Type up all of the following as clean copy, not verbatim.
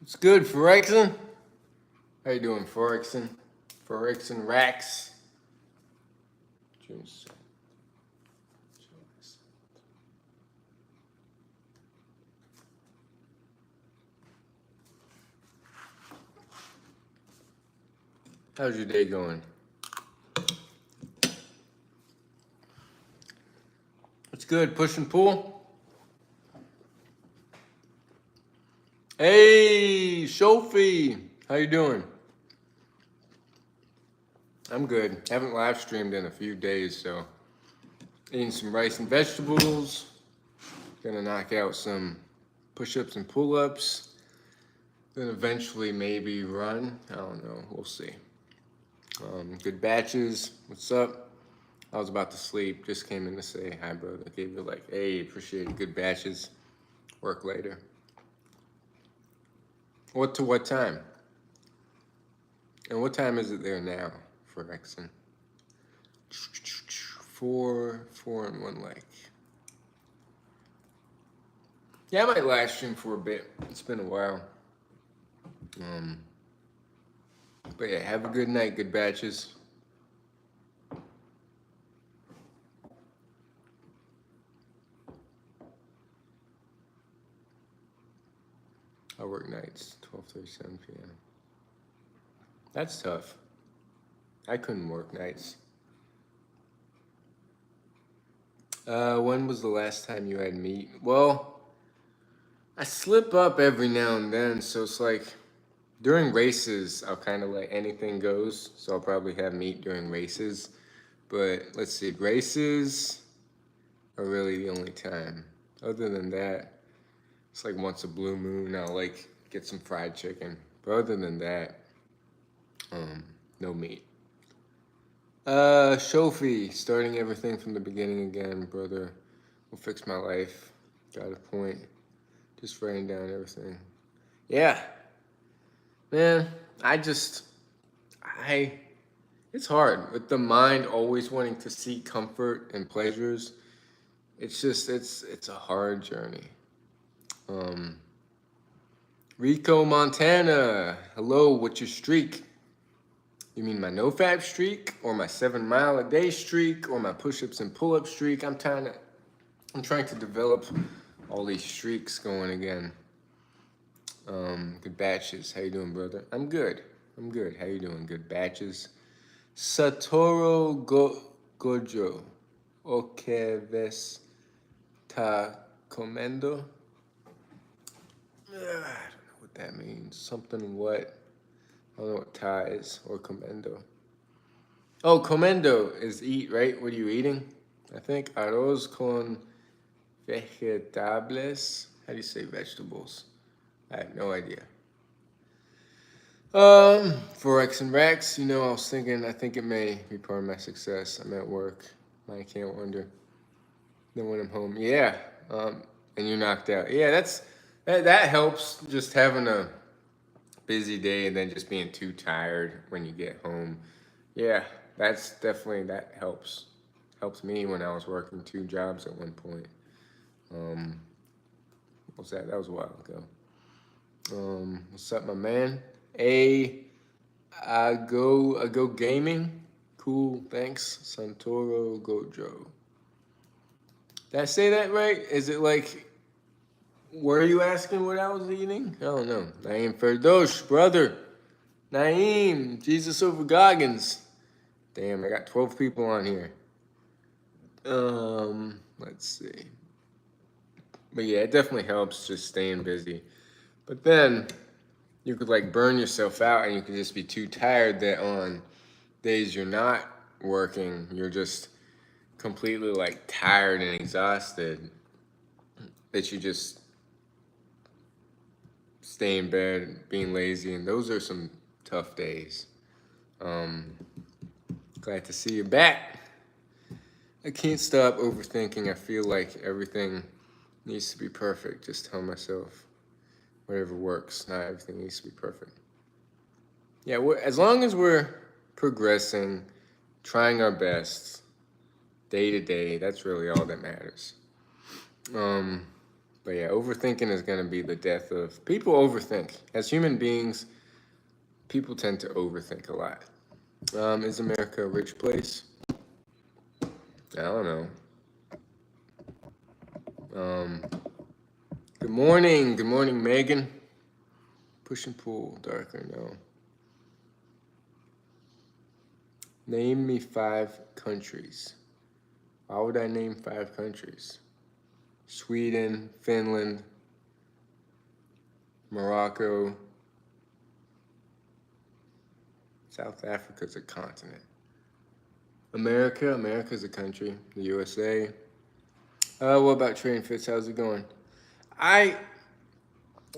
It's good, Forexin. How you doing, Forexin? Forexin Rax. June 7th. How's your day going? It's good. Push and pull. Hey, Sophie. How you doing? I'm good. Haven't live streamed in a few days, so eating some rice and vegetables. Gonna knock out some push-ups and pull-ups. Then eventually maybe run. I don't know. We'll see. Good batches. What's up? I was about to sleep. Just came in to say hi, brother. Gave you like, hey, appreciate it. Good batches. Work later. What to what time? And what time is it there now for Exon? 4 and 1 leg. Yeah, I might live stream for a bit. It's been a while. But yeah, have a good night, good batches. I work nights, 12:37 p.m. That's tough. I couldn't work nights. When was the last time you had meat? Well, I slip up every now and then, so it's like during races, I'll kind of let anything goes. So I'll probably have meat during races. But let's see, races are really the only time. Other than that, it's like once a blue moon, I'll like get some fried chicken. But other than that, no meat. Sophie, starting everything from the beginning again, brother. Will fix my life. Got a point. Just writing down everything. Yeah. Man, it's hard. With the mind always wanting to seek comfort and pleasures, it's a hard journey. Rico Montana, hello, what's your streak? You mean my no-fab streak, or my 7-mile-a-day streak, or my push-ups and pull-up streak? I'm trying to develop all these streaks going again. Good batches. How you doing, brother? I'm good. How you doing? Good batches. Satoru Gojo. Oke ves ta comendo. I don't know what that means. Something what? I don't know what ta is or comendo. Oh, comendo is eat, right? What are you eating? I think arroz con vegetables. How do you say vegetables? I have no idea. Forex and Rex, I was thinking, I think it may be part of my success. I'm at work. I can't wonder. Then when I'm home, yeah. And you're knocked out. Yeah, that helps. Just having a busy day and then just being too tired when you get home. Yeah, that helps. Helped me when I was working 2 jobs at one point. What was that? That was a while ago. What's up, my man? I go gaming. Cool, thanks. Santoro Gojo. Did I say that right? Is it like, were you asking what I was eating? I don't know. Naeem Ferdosh, brother. Naeem, Jesus over Goggins. Damn, I got 12 people on here. Let's see. But yeah, it definitely helps just staying busy. But then you could like burn yourself out and you could just be too tired that on days you're not working, you're just completely like tired and exhausted that you just stay in bed being lazy, and those are some tough days. Glad to see you back. I can't stop overthinking. I feel like everything needs to be perfect. Just tell myself whatever works. Not everything needs to be perfect. Yeah, as long as we're progressing, trying our best, day to day, that's really all that matters. But yeah, overthinking is going to be the death of people. Overthink. As human beings, people tend to overthink a lot. Is America a rich place? I don't know. Um, Good morning. Good morning, Megan. Push and pull, darker, no. Name me 5 countries. Why would I name 5 countries? Sweden, Finland, Morocco, South Africa's a continent. America's a country. The USA. What about Train Fits? How's it going?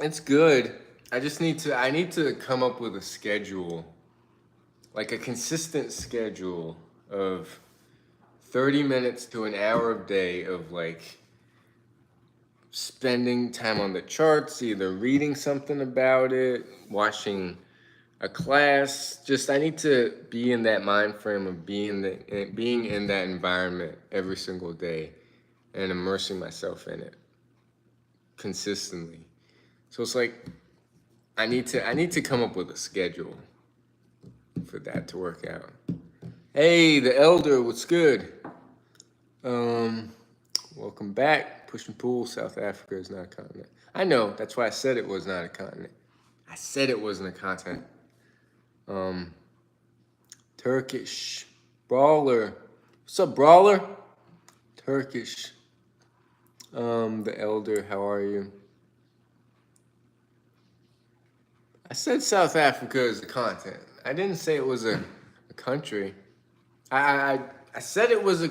It's good. I need to come up with a schedule, like a consistent schedule of 30 minutes to an hour of day of like spending time on the charts, either reading something about it, watching a class. Just I need to be in that mind frame of being in that environment every single day and immersing myself in it consistently. So it's like I need to come up with a schedule for that to work out. Hey, the elder, what's good? Welcome back. Push and pull. South Africa is not a continent. I know. That's why I said it was not a continent. I said it wasn't a continent. Turkish brawler. What's up, brawler? Turkish. The elder. How are you? I said South Africa is a continent. I didn't say it was a country. I said it was a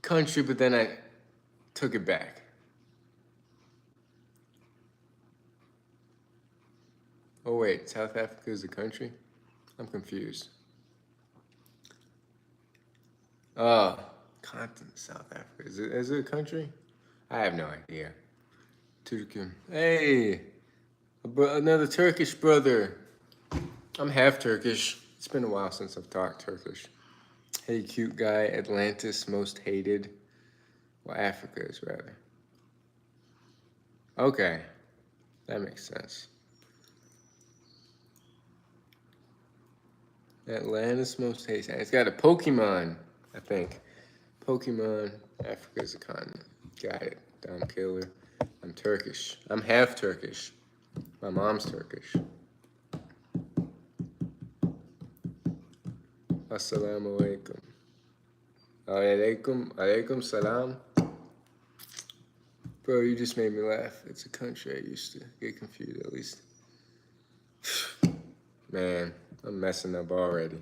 country, but then I took it back. Oh wait, South Africa is a country? I'm confused. Continent South Africa. Is it a country? I have no idea. Turkey. Hey, another Turkish brother. I'm half Turkish. It's been a while since I've talked Turkish. Hey, cute guy. Atlantis most hated. Well, Africa is rather. Okay, that makes sense. Atlantis most hated. It's got a Pokemon, I think. Pokemon. Africa is a continent. Got it. Dumb killer. I'm Turkish. I'm half Turkish. My mom's Turkish. Assalamu alaikum. Alaikum salam. Bro, you just made me laugh. It's a country I used to get confused at least. Man, I'm messing up already.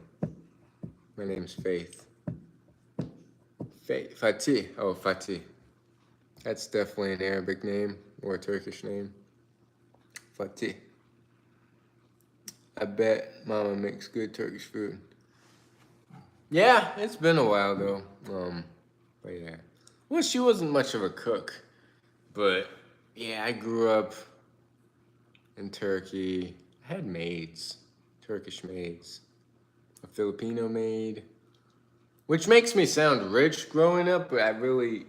My name's Faith. Fatih. Oh, Fatih. That's definitely an Arabic name or a Turkish name. Fatih. I bet Mama makes good Turkish food. Yeah, it's been a while though. But yeah. Well, she wasn't much of a cook, but yeah, I grew up in Turkey. I had maids, Turkish maids, a Filipino maid, which makes me sound rich growing up, but it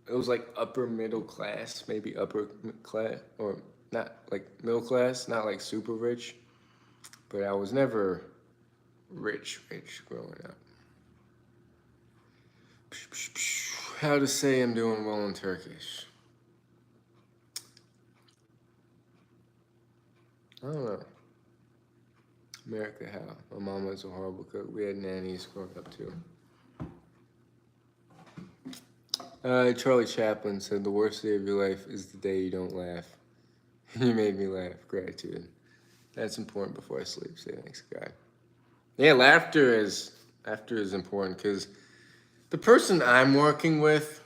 was like upper middle class, maybe upper class, or not like middle class, not like super rich, but I was never rich growing up. How to say I'm doing well in Turkish? I don't know. America, how? My mom was a horrible cook. We had nannies growing up too. Charlie Chaplin said the worst day of your life is the day you don't laugh. You made me laugh. Gratitude. That's important before I sleep. Say thanks, God. Yeah, laughter is important because the person I'm working with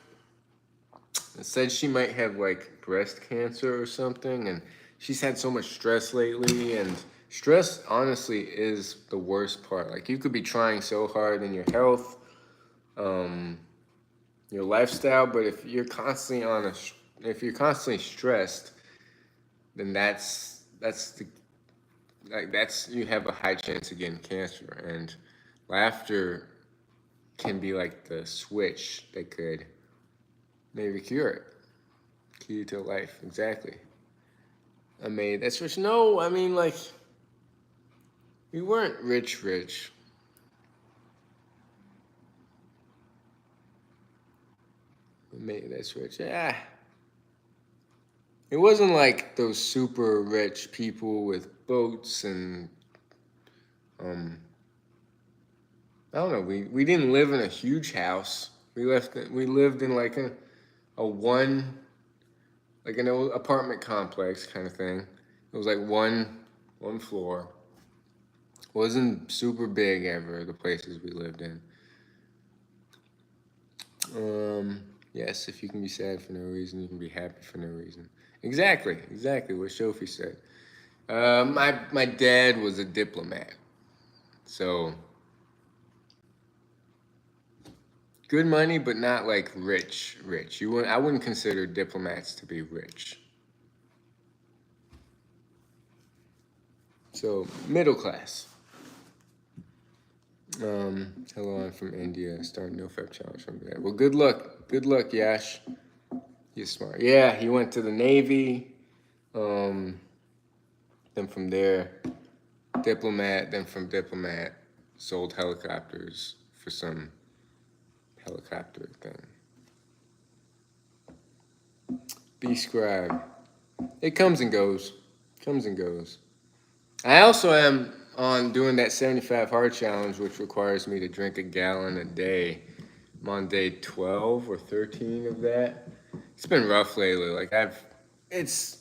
said she might have like breast cancer or something, and she's had so much stress lately, and stress honestly is the worst part. Like you could be trying so hard in your health, your lifestyle, but if you're constantly stressed, then you have a high chance of getting cancer, and laughter can be like the switch that could maybe cure it. Key to life, exactly. I made that switch. No, I mean, like, we weren't rich, rich. I made that switch. Yeah. It wasn't like those super rich people with boats and, um, I don't know. We didn't live in a huge house. We lived in like a one, like an old apartment complex kind of thing. It was like one floor. Wasn't super big ever, the places we lived in. Yes, if you can be sad for no reason, you can be happy for no reason. Exactly what Shofi said. My dad was a diplomat, so good money, but not like rich, rich. I wouldn't consider diplomats to be rich. So middle class. Hello, I'm from India. Starting no fap challenge from there. Well, good luck, Yash. He's smart. Yeah, he went to the Navy. Um, then from there, diplomat. Then from diplomat, sold helicopters for some helicopter thing. Be scribe. It comes and goes. Comes and goes. I also am on doing that 75 hard challenge, which requires me to drink a gallon a day. I'm on day 12 or 13 of that. It's been rough lately. It's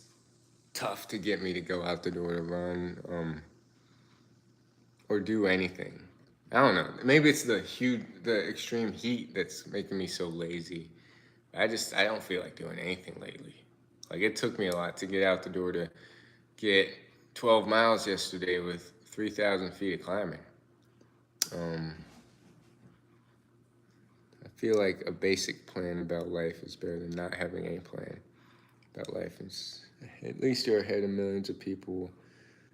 tough to get me to go out the door to run, or do anything. I don't know. Maybe it's the extreme heat that's making me so lazy. I don't feel like doing anything lately. Like it took me a lot to get out the door to get 12 miles yesterday with 3,000 feet of climbing. Um, I feel like a basic plan about life is better than not having any plan about life. At least you're ahead of millions of people.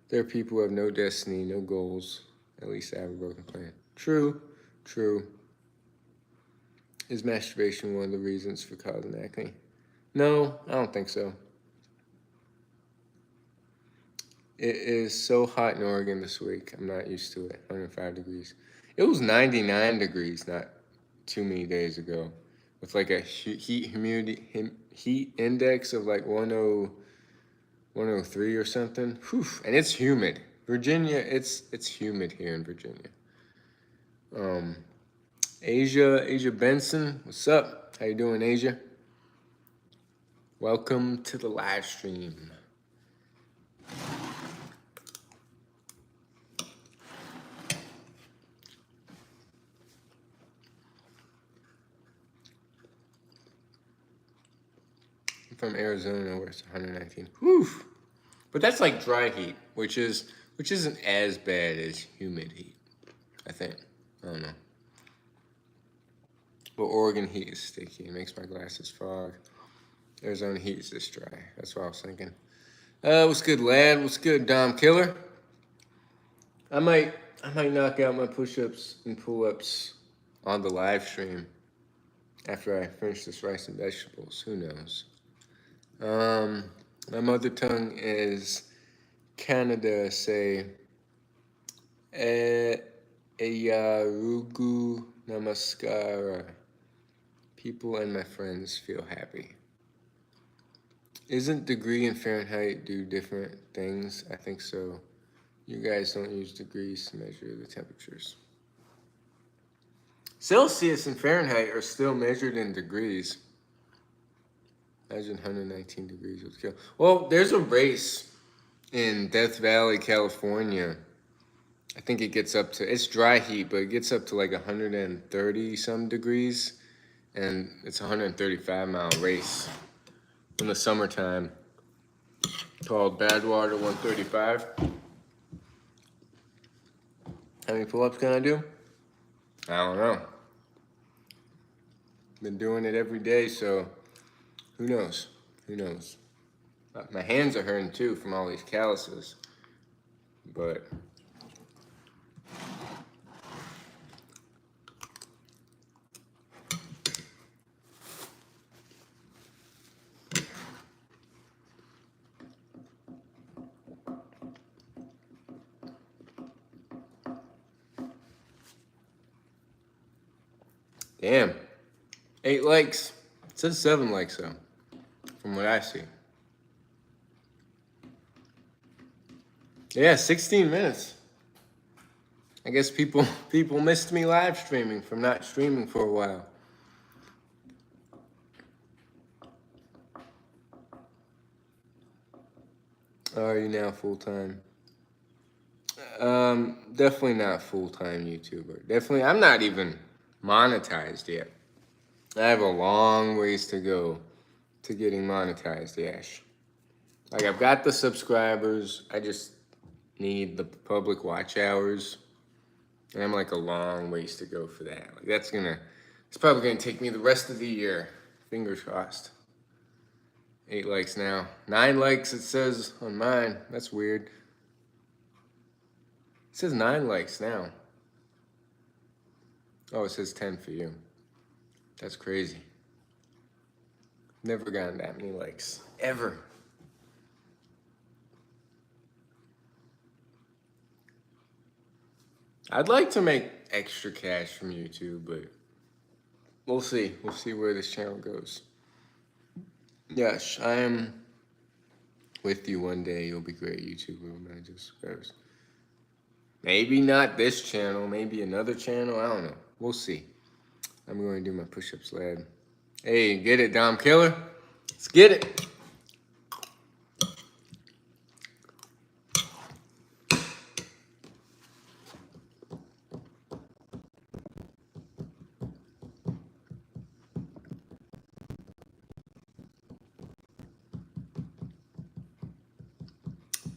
There are people who have no destiny, no goals. At least I have a broken plan. True, true. Is masturbation one of the reasons for causing acne? No, I don't think so. It is so hot in Oregon this week. I'm not used to it. 105 degrees. It was 99 degrees not too many days ago, with like a heat index of like 103 or something. Whew. And it's humid. Virginia, it's humid here in Virginia. Asia Benson, what's up? How you doing, Asia? Welcome to the live stream. I'm from Arizona, where it's 119. Whew. But that's like dry heat, which isn't as bad as humid heat, I think. I don't know. But Oregon heat is sticky. It makes my glasses fog. Arizona heat is just dry. That's what I was thinking. What's good, lad? What's good, Dom Killer? I might knock out my push-ups and pull-ups on the live stream after I finish this rice and vegetables. Who knows? My mother tongue is Canada. Say, Eyarugu Namaskara. People and my friends feel happy. Isn't degree and Fahrenheit do different things? I think so. You guys don't use degrees to measure the temperatures. Celsius and Fahrenheit are still measured in degrees. Imagine 119 degrees would kill. Well, there's a race in Death Valley, California. I think it gets up to, it's dry heat, but it gets up to like 130 some degrees. And it's a 135-mile race in the summertime called Badwater 135. How many pull-ups can I do? I don't know. Been doing it every day, so who knows? Who knows? My hands are hurting too from all these calluses, but Damn. 8 likes. It says 7 likes though, from what I see. Yeah, 16 minutes. I guess people missed me live streaming from not streaming for a while. Are you now full-time? Definitely not full-time YouTuber. Definitely, I'm not even monetized yet. I have a long ways to go to getting monetized, Yash. Like, I've got the subscribers. I just need the public watch hours. And I'm like a long ways to go for that. Like, it's probably gonna take me the rest of the year. Fingers crossed. 8 likes now. 9 likes it says on mine. That's weird. It says 9 likes now. Oh, it says 10 for you. That's crazy. Never gotten that many likes. Ever. I'd like to make extra cash from YouTube, but we'll see. We'll see where this channel goes. Yes, I am with you one day. You'll be great YouTuber when I just goes. Maybe not this channel, maybe another channel. I don't know. We'll see. I'm going to do my push-ups lab. Hey, get it, Dom Killer? Let's get it.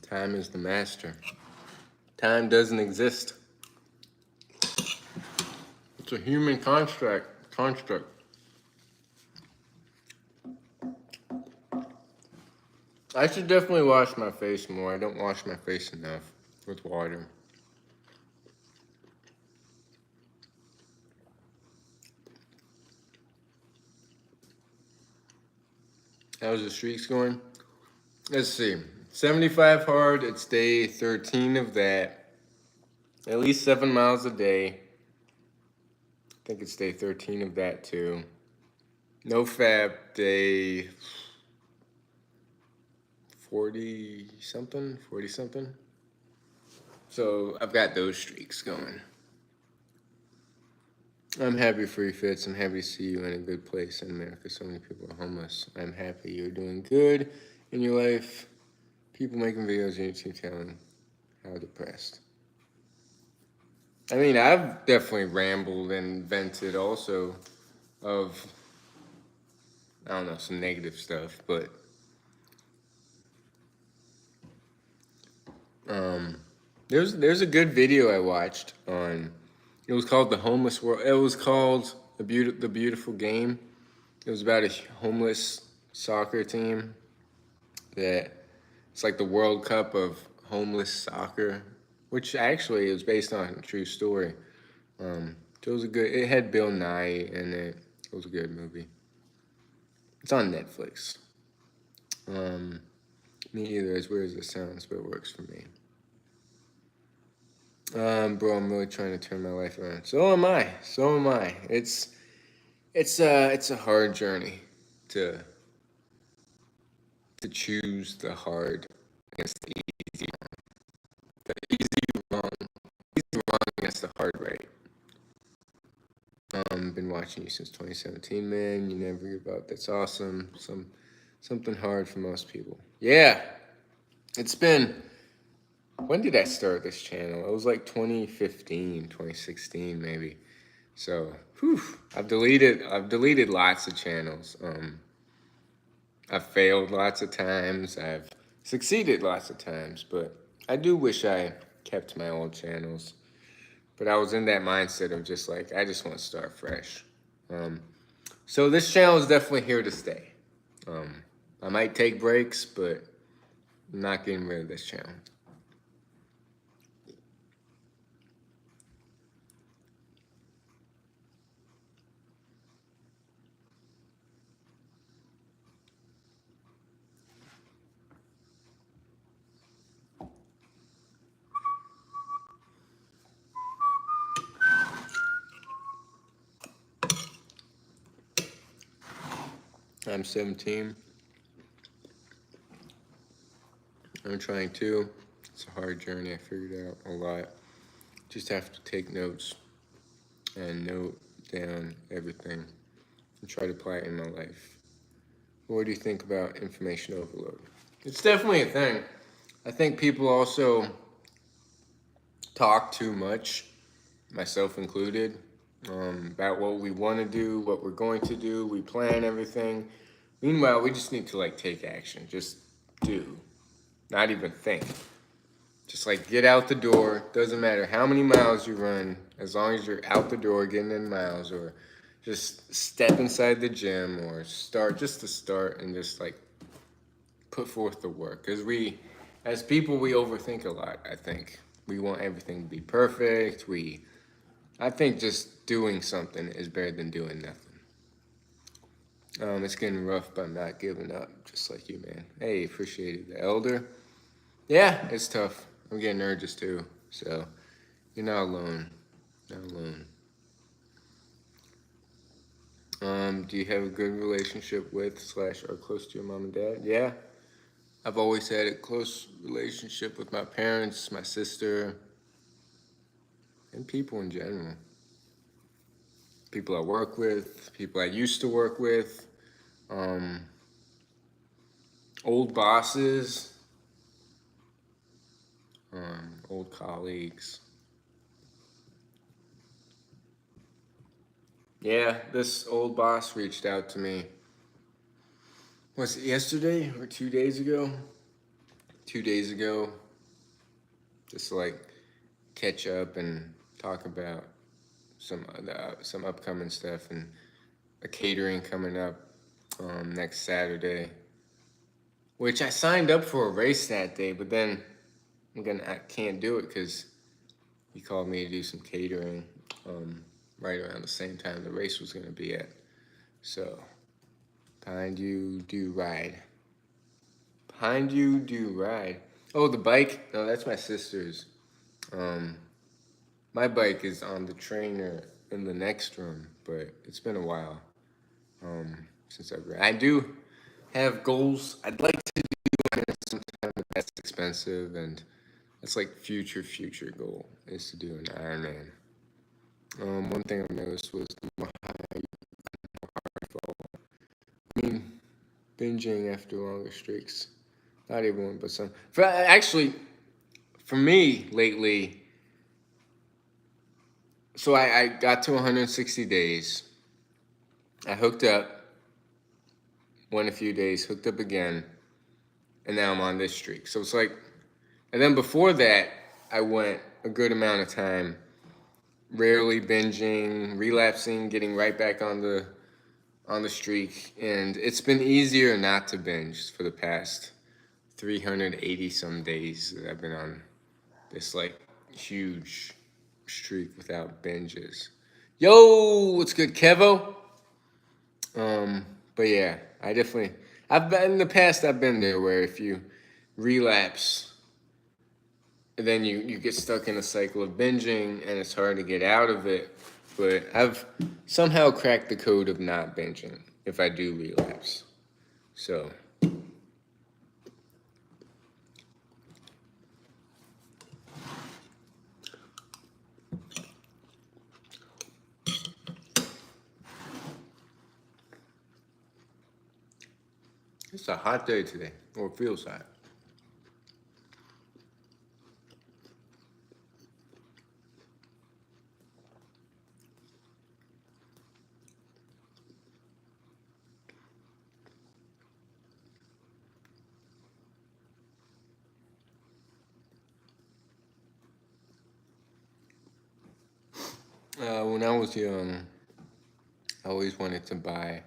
Time is the master. Time doesn't exist. It's a human construct. I should definitely wash my face more. I don't wash my face enough with water. How's the streaks going? Let's see. 75 hard, it's day 13 of that. At least 7 miles a day. I think it's day 13 of that too. No fab, day 40 something. So I've got those streaks going. I'm happy for you, Fitz. I'm happy to see you in a good place in America. So many people are homeless. I'm happy you're doing good in your life. People making videos on YouTube telling how depressed. I mean, I've definitely rambled and vented also of, I don't know, some negative stuff, but there's a good video I watched on, it was called The Homeless World. It was called The Beautiful Game. It was about a homeless soccer team that it's like the World Cup of homeless soccer, which actually is based on a true story. So it was it had Bill Nye in it. It was a good movie. It's on Netflix. Me either, as weird as it sounds, but it works for me. Bro, I'm really trying to turn my life around. So am I. It's a hard journey to choose the hard against the easy. The easy wrong against the hard right. Been watching you since 2017, man. You never give up. That's awesome. Something hard for most people. Yeah, it's been. When did I start this channel? It was like 2015, 2016, maybe. So, I've deleted lots of channels. I've failed lots of times. I've succeeded lots of times, but I do wish I kept my old channels. But I was in that mindset of just like, I just want to start fresh. So this channel is definitely here to stay. I might take breaks, but I'm not getting rid of this channel. I'm 17. I'm trying to. It's a hard journey. I figured out a lot. Just have to take notes and note down everything and try to apply it in my life. What do you think about information overload? It's definitely a thing. I think people also talk too much, myself included, about what we want to do, what we're going to do. We plan everything. Meanwhile, we just need to like take action. Just do, not even think. Just like get out the door. Doesn't matter how many miles you run, as long as you're out the door getting in miles, or just step inside the gym, or start just to start and just like put forth the work. Because we, as people, we overthink a lot. I think we want everything to be perfect. I think just doing something is better than doing nothing. It's getting rough, but I'm not giving up. Just like you, man. Hey, appreciate it, the elder. Yeah, it's tough. I'm getting urges too. So you're not alone. Not alone. Do you have a good relationship with / are close to your mom and dad? Yeah. I've always had a close relationship with my parents, my sister, and people in general. People I work with, people I used to work with, um, old bosses, old colleagues. Yeah, this old boss reached out to me. Was it yesterday or 2 days ago? 2 days ago, just to like catch up and talk about some upcoming stuff and a catering coming up next Saturday, which I signed up for a race that day, but then I can't do it because he called me to do some catering right around the same time the race was gonna be at. So behind you do ride. Behind you do ride. Oh, the bike? No, that's my sister's. Um, my bike is on the trainer in the next room, but it's been a while since I've ridden. I do have goals. I'd like to do it sometime, but that's expensive, and that's like future goal is to do an Ironman. One thing I noticed was the high fall. I mean, binging after longer streaks. Not everyone, but some. For me lately, so I got to 160 days. I hooked up, went a few days, hooked up again, and now I'm on this streak. So it's like, and then before that, I went a good amount of time, rarely binging, relapsing, getting right back on the streak, and it's been easier not to binge for the past 380 some days that I've been on this like huge streak without binges. Yo, what's good, Kevo? But yeah, I've been in the past. I've been there where if you relapse, then you get stuck in a cycle of binging, and it's hard to get out of it. But I've somehow cracked the code of not binging if I do relapse. So. It's a hot day today, or it feels hot. When I was young, I always wanted to buy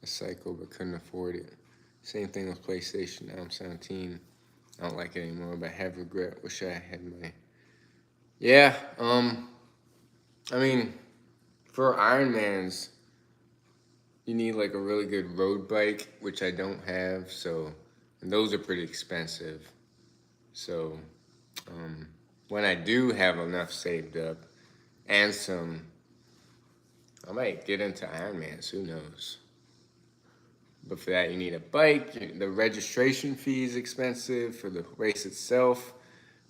a cycle but couldn't afford it. Same thing with PlayStation. Now I'm 17. I don't like it anymore, but I have regret. Wish I had money. Yeah, I mean, for Ironmans, you need like a really good road bike, which I don't have. So, and those are pretty expensive. So, when I do have enough saved up and some, I might get into Ironmans. Who knows? But for that, you need a bike. The registration fee is expensive for the race itself.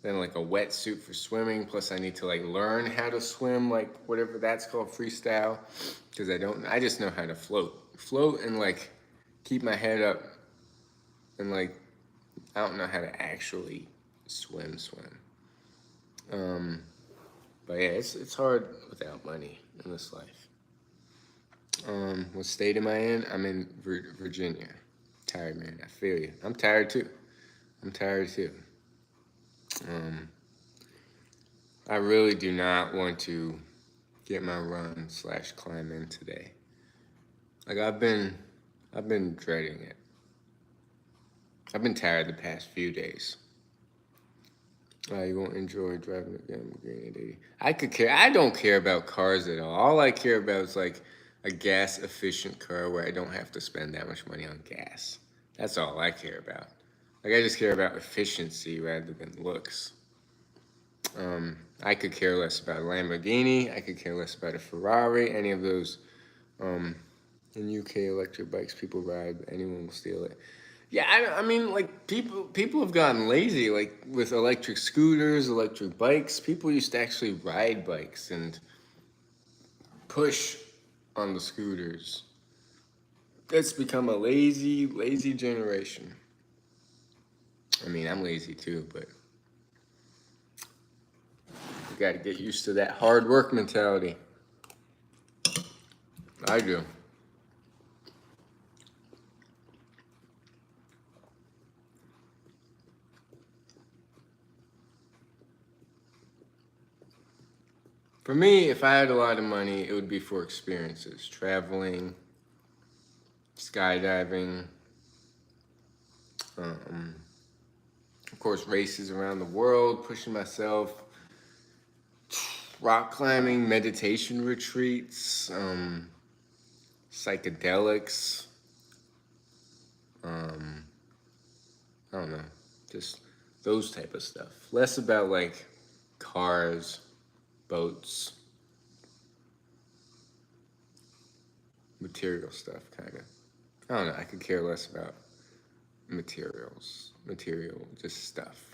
Then like a wetsuit for swimming. Plus, I need to like learn how to swim, like whatever that's called, freestyle, because I don't. I just know how to float, and like keep my head up, and like I don't know how to actually swim. But yeah, it's hard without money in this life. What state am I in? I'm in Virginia. Tired, man. I feel you. I'm tired too. I'm tired too. I really do not want to get my run/climb in today. Like I've been dreading it. I've been tired the past few days. You won't enjoy driving a Lamborghini, do you? I don't care about cars at all. All I care about is like a gas efficient car where I don't have to spend that much money on gas. That's all I care about. Like I just care about efficiency rather than looks. I could care less about a Lamborghini. I could care less about a Ferrari. Any of those in UK electric bikes people ride. Anyone will steal it. Yeah, I mean, like people have gotten lazy, like with electric scooters, electric bikes. People used to actually ride bikes and push on the scooters. It's become a lazy generation. I mean, I'm lazy too, but you got to get used to that hard work mentality. I do. For me, if I had a lot of money, it would be for experiences, traveling, skydiving, of course, races around the world, pushing myself, rock climbing, meditation retreats, psychedelics. I don't know, just those type of stuff. Less about like cars, boats, material stuff, kind of. I don't know. I could care less about material, just stuff.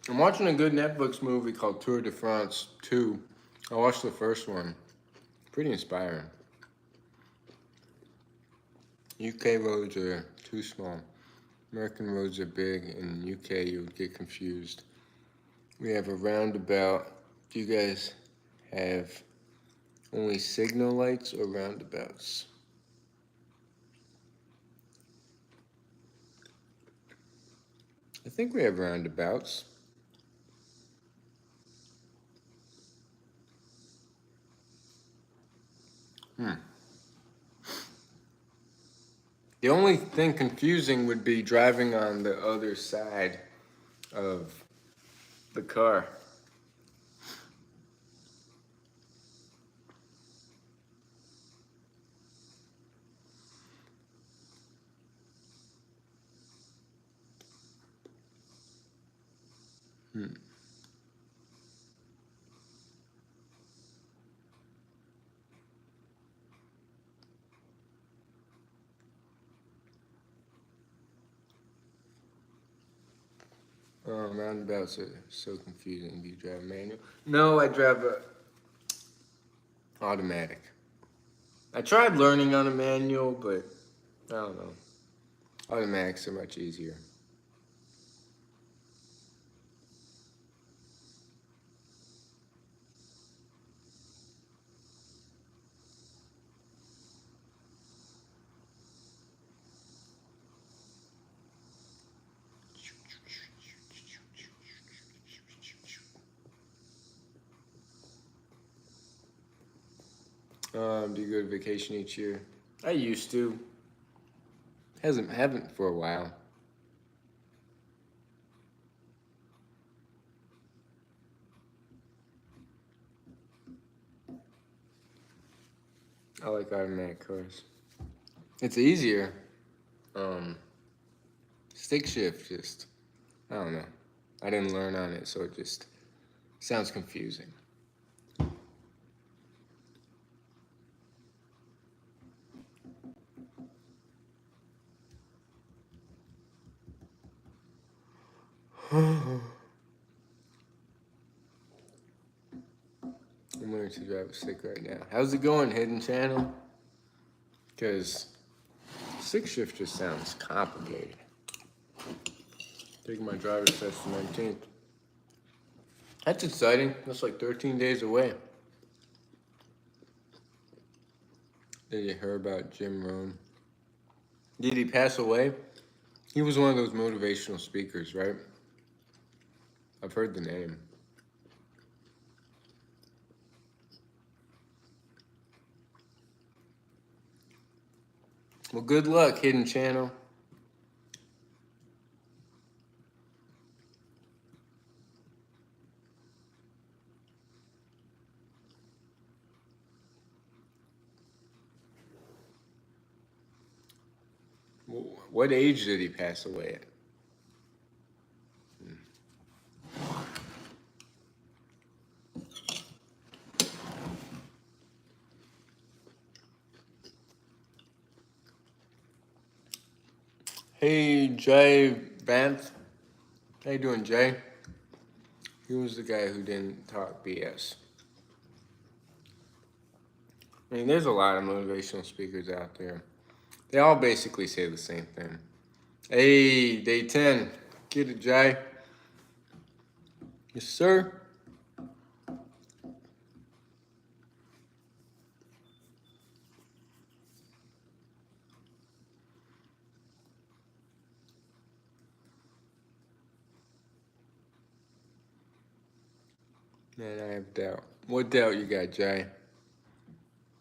I'm watching a good Netflix movie called Tour de France 2. I watched the first one. Pretty inspiring. UK roads are too small. American roads are big. In UK, you would get confused. We have a roundabout. Do you guys have only signal lights or roundabouts? I think we have roundabouts. The only thing confusing would be driving on the other side of the car. Roundabouts are so confusing. Do you drive manual? No, I drive a automatic. I tried learning on a manual, but I don't know. Automatics are much easier. Do you go to vacation each year? I used to. Haven't for a while. I like automatic cars. It's easier. Stick shift, just I don't know. I didn't learn on it, so it just sounds confusing. I'm learning to drive a stick right now. How's it going, Hidden Channel? Because stick shift just sounds complicated. Taking my driver's test the 19th. That's exciting. That's like 13 days away. Did you hear about Jim Rohn? Did he pass away? He was one of those motivational speakers, right? I've heard the name. Well, good luck, Hidden Channel. What age did he pass away at? Hey, Jay Banth. How you doing, Jay? He was the guy who didn't talk BS. I mean, there's a lot of motivational speakers out there. They all basically say the same thing. Hey, day 10. Get it, Jay. Yes, sir. Man, I have doubt. What doubt you got, Jay?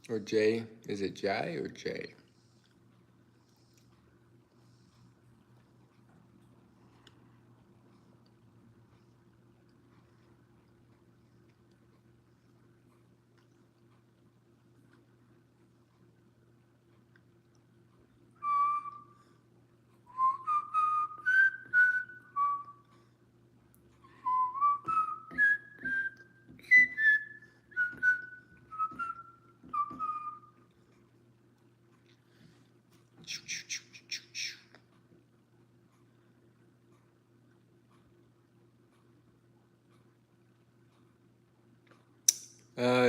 Or Jay? Is it Jay or Jay?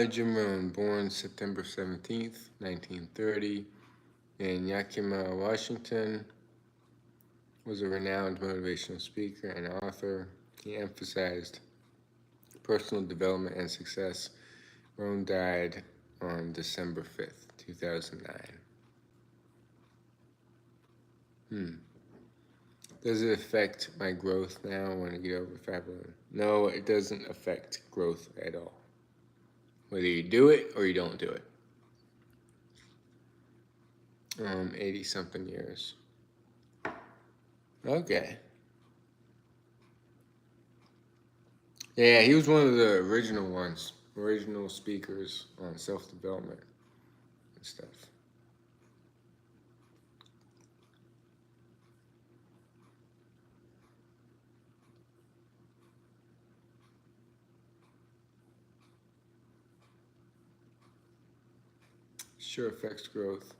Jim Rohn, born September 17th, 1930, in Yakima, Washington, was a renowned motivational speaker and author. He emphasized personal development and success. Rohn died on December 5th, 2009. Does it affect my growth now when I get over 5'11"? No, it doesn't affect growth at all. Whether you do it or you don't do it. 80 something years. Okay. Yeah, he was one of the original speakers on self-development and stuff. Sure affects growth,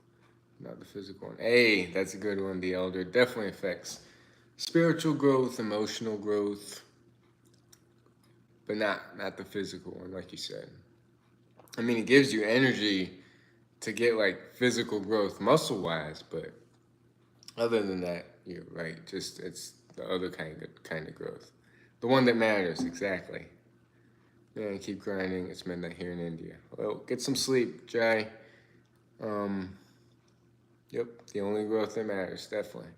not the physical one. Hey, that's a good one, the elder. Definitely affects spiritual growth, emotional growth, but not the physical one, like you said. I mean, it gives you energy to get like physical growth muscle wise, but other than that, you're right. Just it's the other kind of growth, the one that matters exactly. Man, keep grinding. It's midnight here in India. Well, get some sleep, Jay. Um, yep, the only growth that matters, definitely.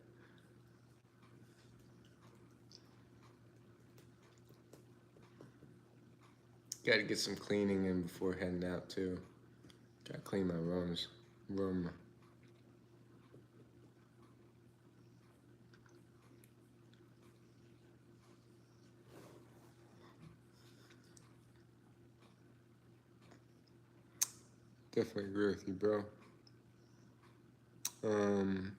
Got to get some cleaning in before heading out too. Got to clean my room. Definitely agree with you, bro. Um,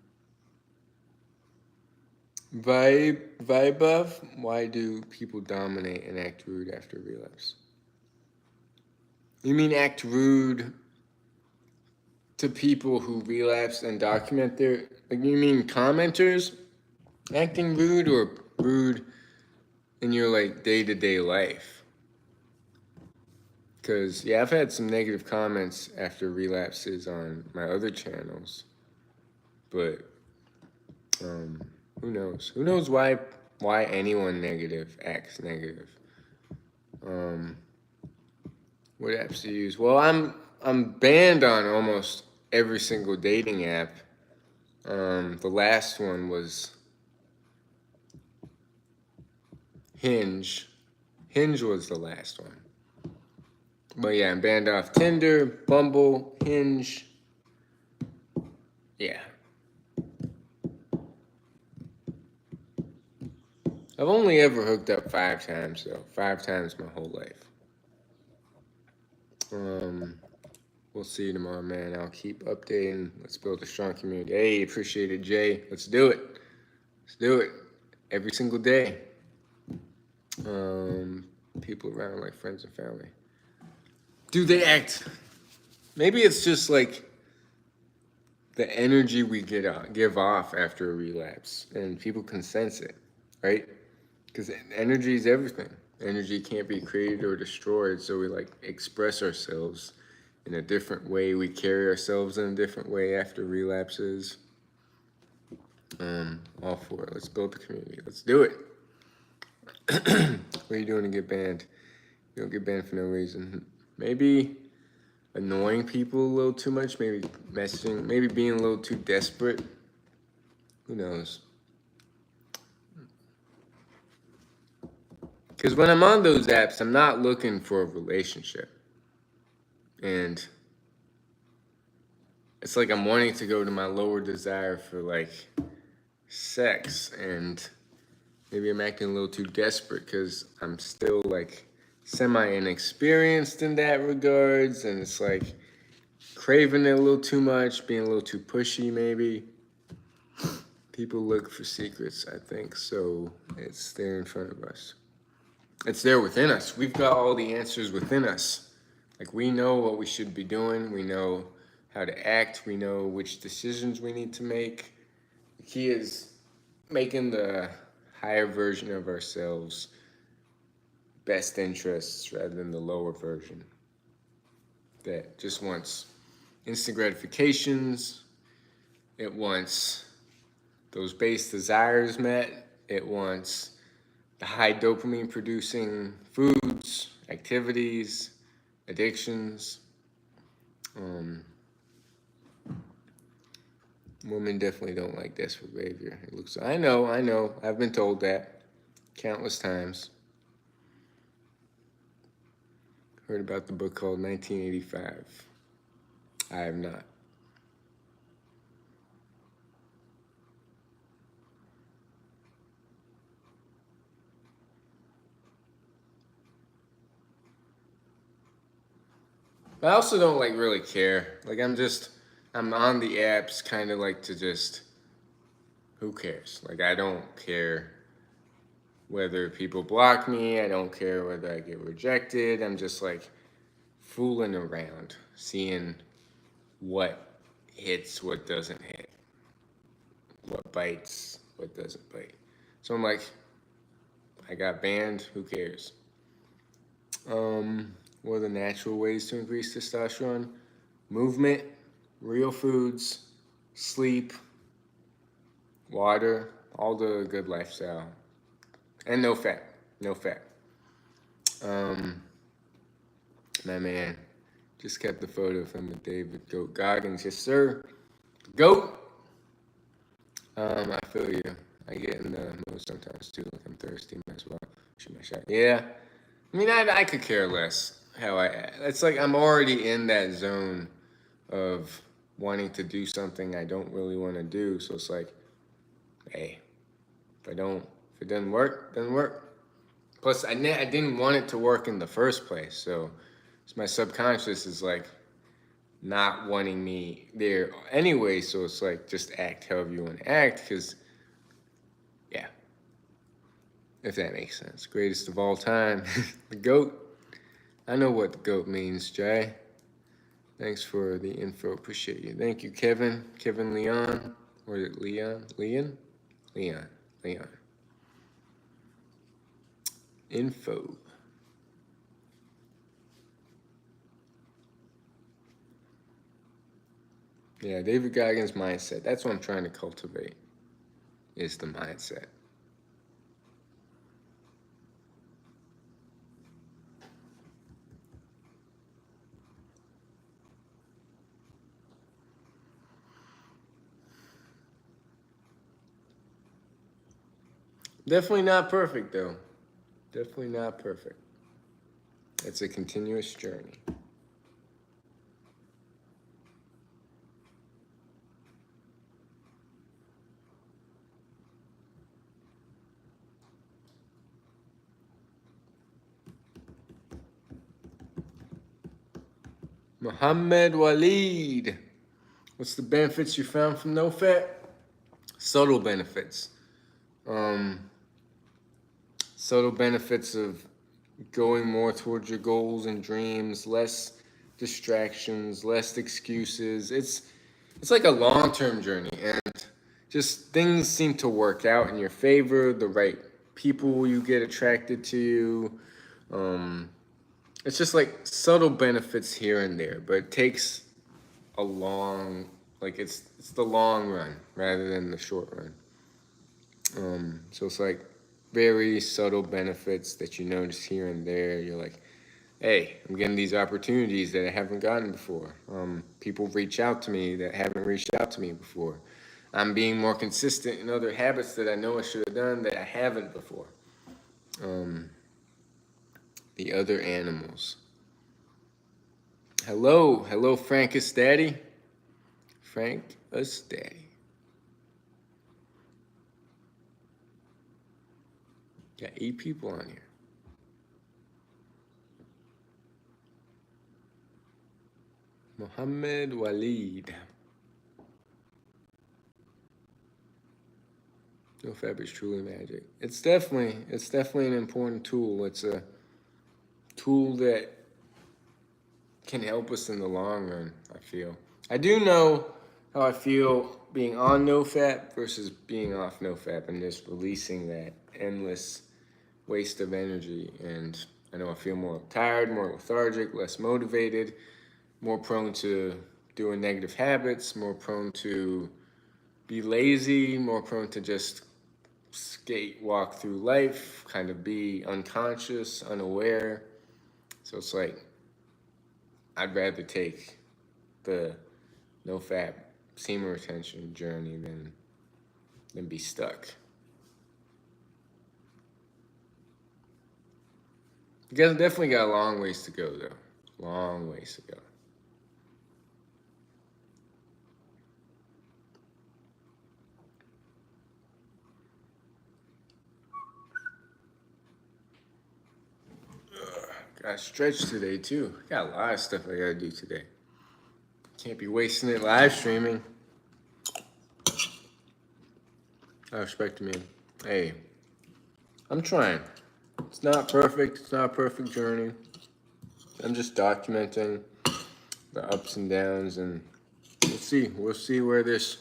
Vibe of why do people dominate and act rude after relapse? You mean act rude to people who relapse and document their, like, you mean commenters acting rude, or rude in your like day-to-day life? Because yeah, I've had some negative comments after relapses on my other channels, but who knows? Who knows why anyone negative acts negative? What apps do you use? Well, I'm banned on almost every single dating app. The last one was Hinge. Hinge was the last one. But yeah, I'm banned off Tinder, Bumble, Hinge. Yeah. I've only ever hooked up 5 times though. 5 times my whole life. We'll see you tomorrow, man. I'll keep updating. Let's build a strong community. Hey, appreciate it, Jay. Let's do it. Let's do it. Every single day. People around, like friends and family. Do they act? Maybe it's just like the energy we give off after a relapse, and people can sense it, right? Because energy is everything. Energy can't be created or destroyed, so we like express ourselves in a different way. We carry ourselves in a different way after relapses. All for it. Let's build the community. Let's do it. What are you doing to get banned? You don't get banned for no reason. Maybe annoying people a little too much. Maybe messaging. Maybe being a little too desperate. Who knows? Because when I'm on those apps, I'm not looking for a relationship. And it's like I'm wanting to go to my lower desire for like sex, and maybe I'm acting a little too desperate because I'm still like semi-inexperienced in that regards, and it's like craving it a little too much, being a little too pushy maybe. People look for secrets, I think, so it's there in front of us. It's there within us. We've got all the answers within us. Like, we know what we should be doing. We know how to act. We know which decisions we need to make. The key is making the higher version of ourselves best interests rather than the lower version that just wants instant gratifications. It wants those base desires met. It wants the high dopamine producing foods, activities, addictions. Women definitely don't like desperate behavior. It looks. I know. I've been told that countless times. Heard about the book called 1985. I have not. But I also don't like really care. Like, I'm on the apps kind of like to just, who cares? Like, I don't care whether people block me. I don't care whether I get rejected. I'm just like fooling around, seeing what hits, what doesn't hit, what bites, what doesn't bite. So I'm like, I got banned, who cares? What are the natural ways to increase testosterone? Movement, real foods, sleep, water, all the good lifestyle. And no fat. No fat. My man just kept the photo of him with David Goat Goggins. Yes, sir. Goat. I feel you. I get in the mood sometimes too. Like I'm thirsty as well. Shoot my shot. Yeah. I mean, I could care less how it's like I'm already in that zone of wanting to do something I don't really want to do. So it's like, hey, if it doesn't work, it doesn't work. Plus, I didn't want it to work in the first place. So my subconscious is like not wanting me there anyway. So it's like, just act however you want to act. Because, yeah, if that makes sense. Greatest of all time. The GOAT. I know what the GOAT means, Jay. Thanks for the info. Appreciate you. Thank you, Kevin. Kevin Leon. Or is it Leon? Leon? Leon. Leon. Info. Yeah, David Goggins' mindset. That's what I'm trying to cultivate, is the mindset. Definitely not perfect, though. Definitely not perfect. It's a continuous journey. Muhammad Walid. What's the benefits you found from no fat? Subtle benefits. Subtle benefits of going more towards your goals and dreams, less distractions, less excuses. It's like a long-term journey, and just things seem to work out in your favor. The right people you get attracted to. It's just like subtle benefits here and there, but it takes a long, like it's the long run rather than the short run. So it's like very subtle benefits that you notice here and there. You're like, hey, I'm getting these opportunities that I haven't gotten before. People reach out to me that haven't reached out to me before. I'm being more consistent in other habits that I know I should have done that I haven't before. The other animals. Hello, Frankus Daddy. Frankus Daddy. Got 8 people on here. Muhammad Walid. No fab is truly magic. It's definitely an important tool. It's a tool that can help us in the long run, I feel. I do know how I feel being on NoFap versus being off NoFap and just releasing that endless waste of energy. And I know I feel more tired, more lethargic, less motivated, more prone to doing negative habits, more prone to be lazy, more prone to just walk through life, kind of be unconscious, unaware. So it's like, I'd rather take the no-fap semen retention journey than be stuck. You guys definitely got a long ways to go, though. Long ways to go. Got stretched today, too. Got a lot of stuff I gotta do today. Can't be wasting it live streaming. I respect me. Hey, I'm trying. It's not perfect. It's not a perfect journey. I'm just documenting the ups and downs, and we'll see. We'll see where this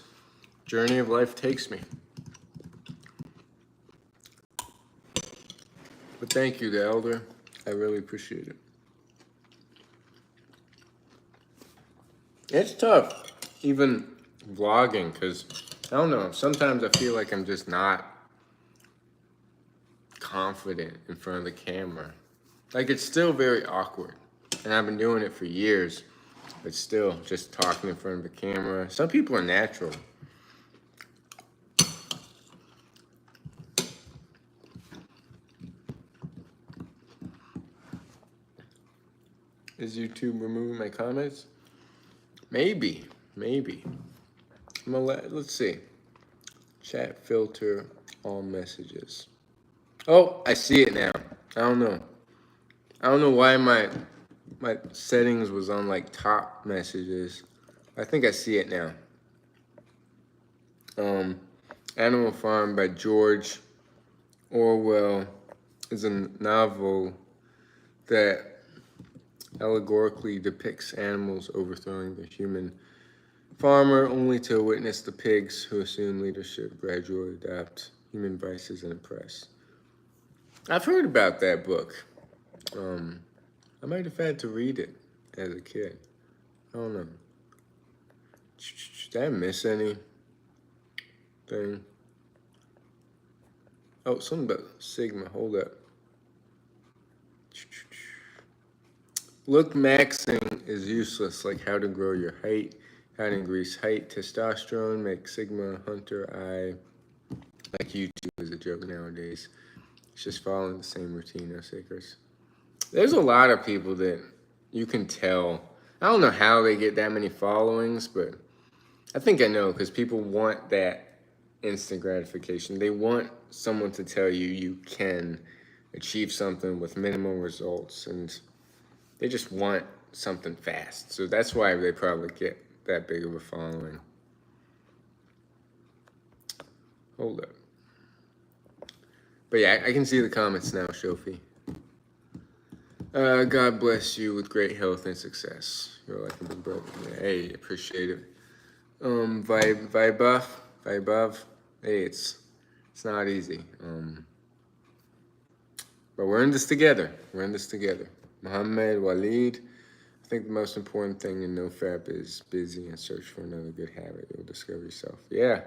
journey of life takes me. But thank you, the elder. I really appreciate it. It's tough, even vlogging, because I don't know. Sometimes I feel like I'm just not confident in front of the camera. Like, it's still very awkward. And I've been doing it for years, but still, just talking in front of the camera. Some people are natural. Is YouTube removing my comments? Maybe. I'm gonna let's see. Chat filter all messages. Oh, I see it now. I don't know why my settings was on like top messages. I think I see it now. Animal Farm by George Orwell is a novel that allegorically depicts animals overthrowing the human farmer only to witness the pigs who assume leadership gradually adopt human vices and oppress. I've heard about that book. I might have had to read it as a kid. I don't know. Did I miss anything? Oh, something about Sigma. Hold up. Look, maxing is useless, like how to grow your height, how to increase height, testosterone, make Sigma, Hunter, like YouTube is a joke nowadays. It's just following the same routine, no secrets. There's a lot of people that you can tell. I don't know how they get that many followings, but I think I know because people want that instant gratification. They want someone to tell you you can achieve something with minimal results, and they just want something fast. So that's why they probably get that big of a following. Hold up. But yeah, I can see the comments now, Shofi. God bless you with great health and success. You're like a big brother. Hey, appreciate it. Vibuff. Hey, it's not easy. But we're in this together. Muhammad Walid. I think the most important thing in NoFap is busy and search for another good habit. You'll discover yourself. Yeah.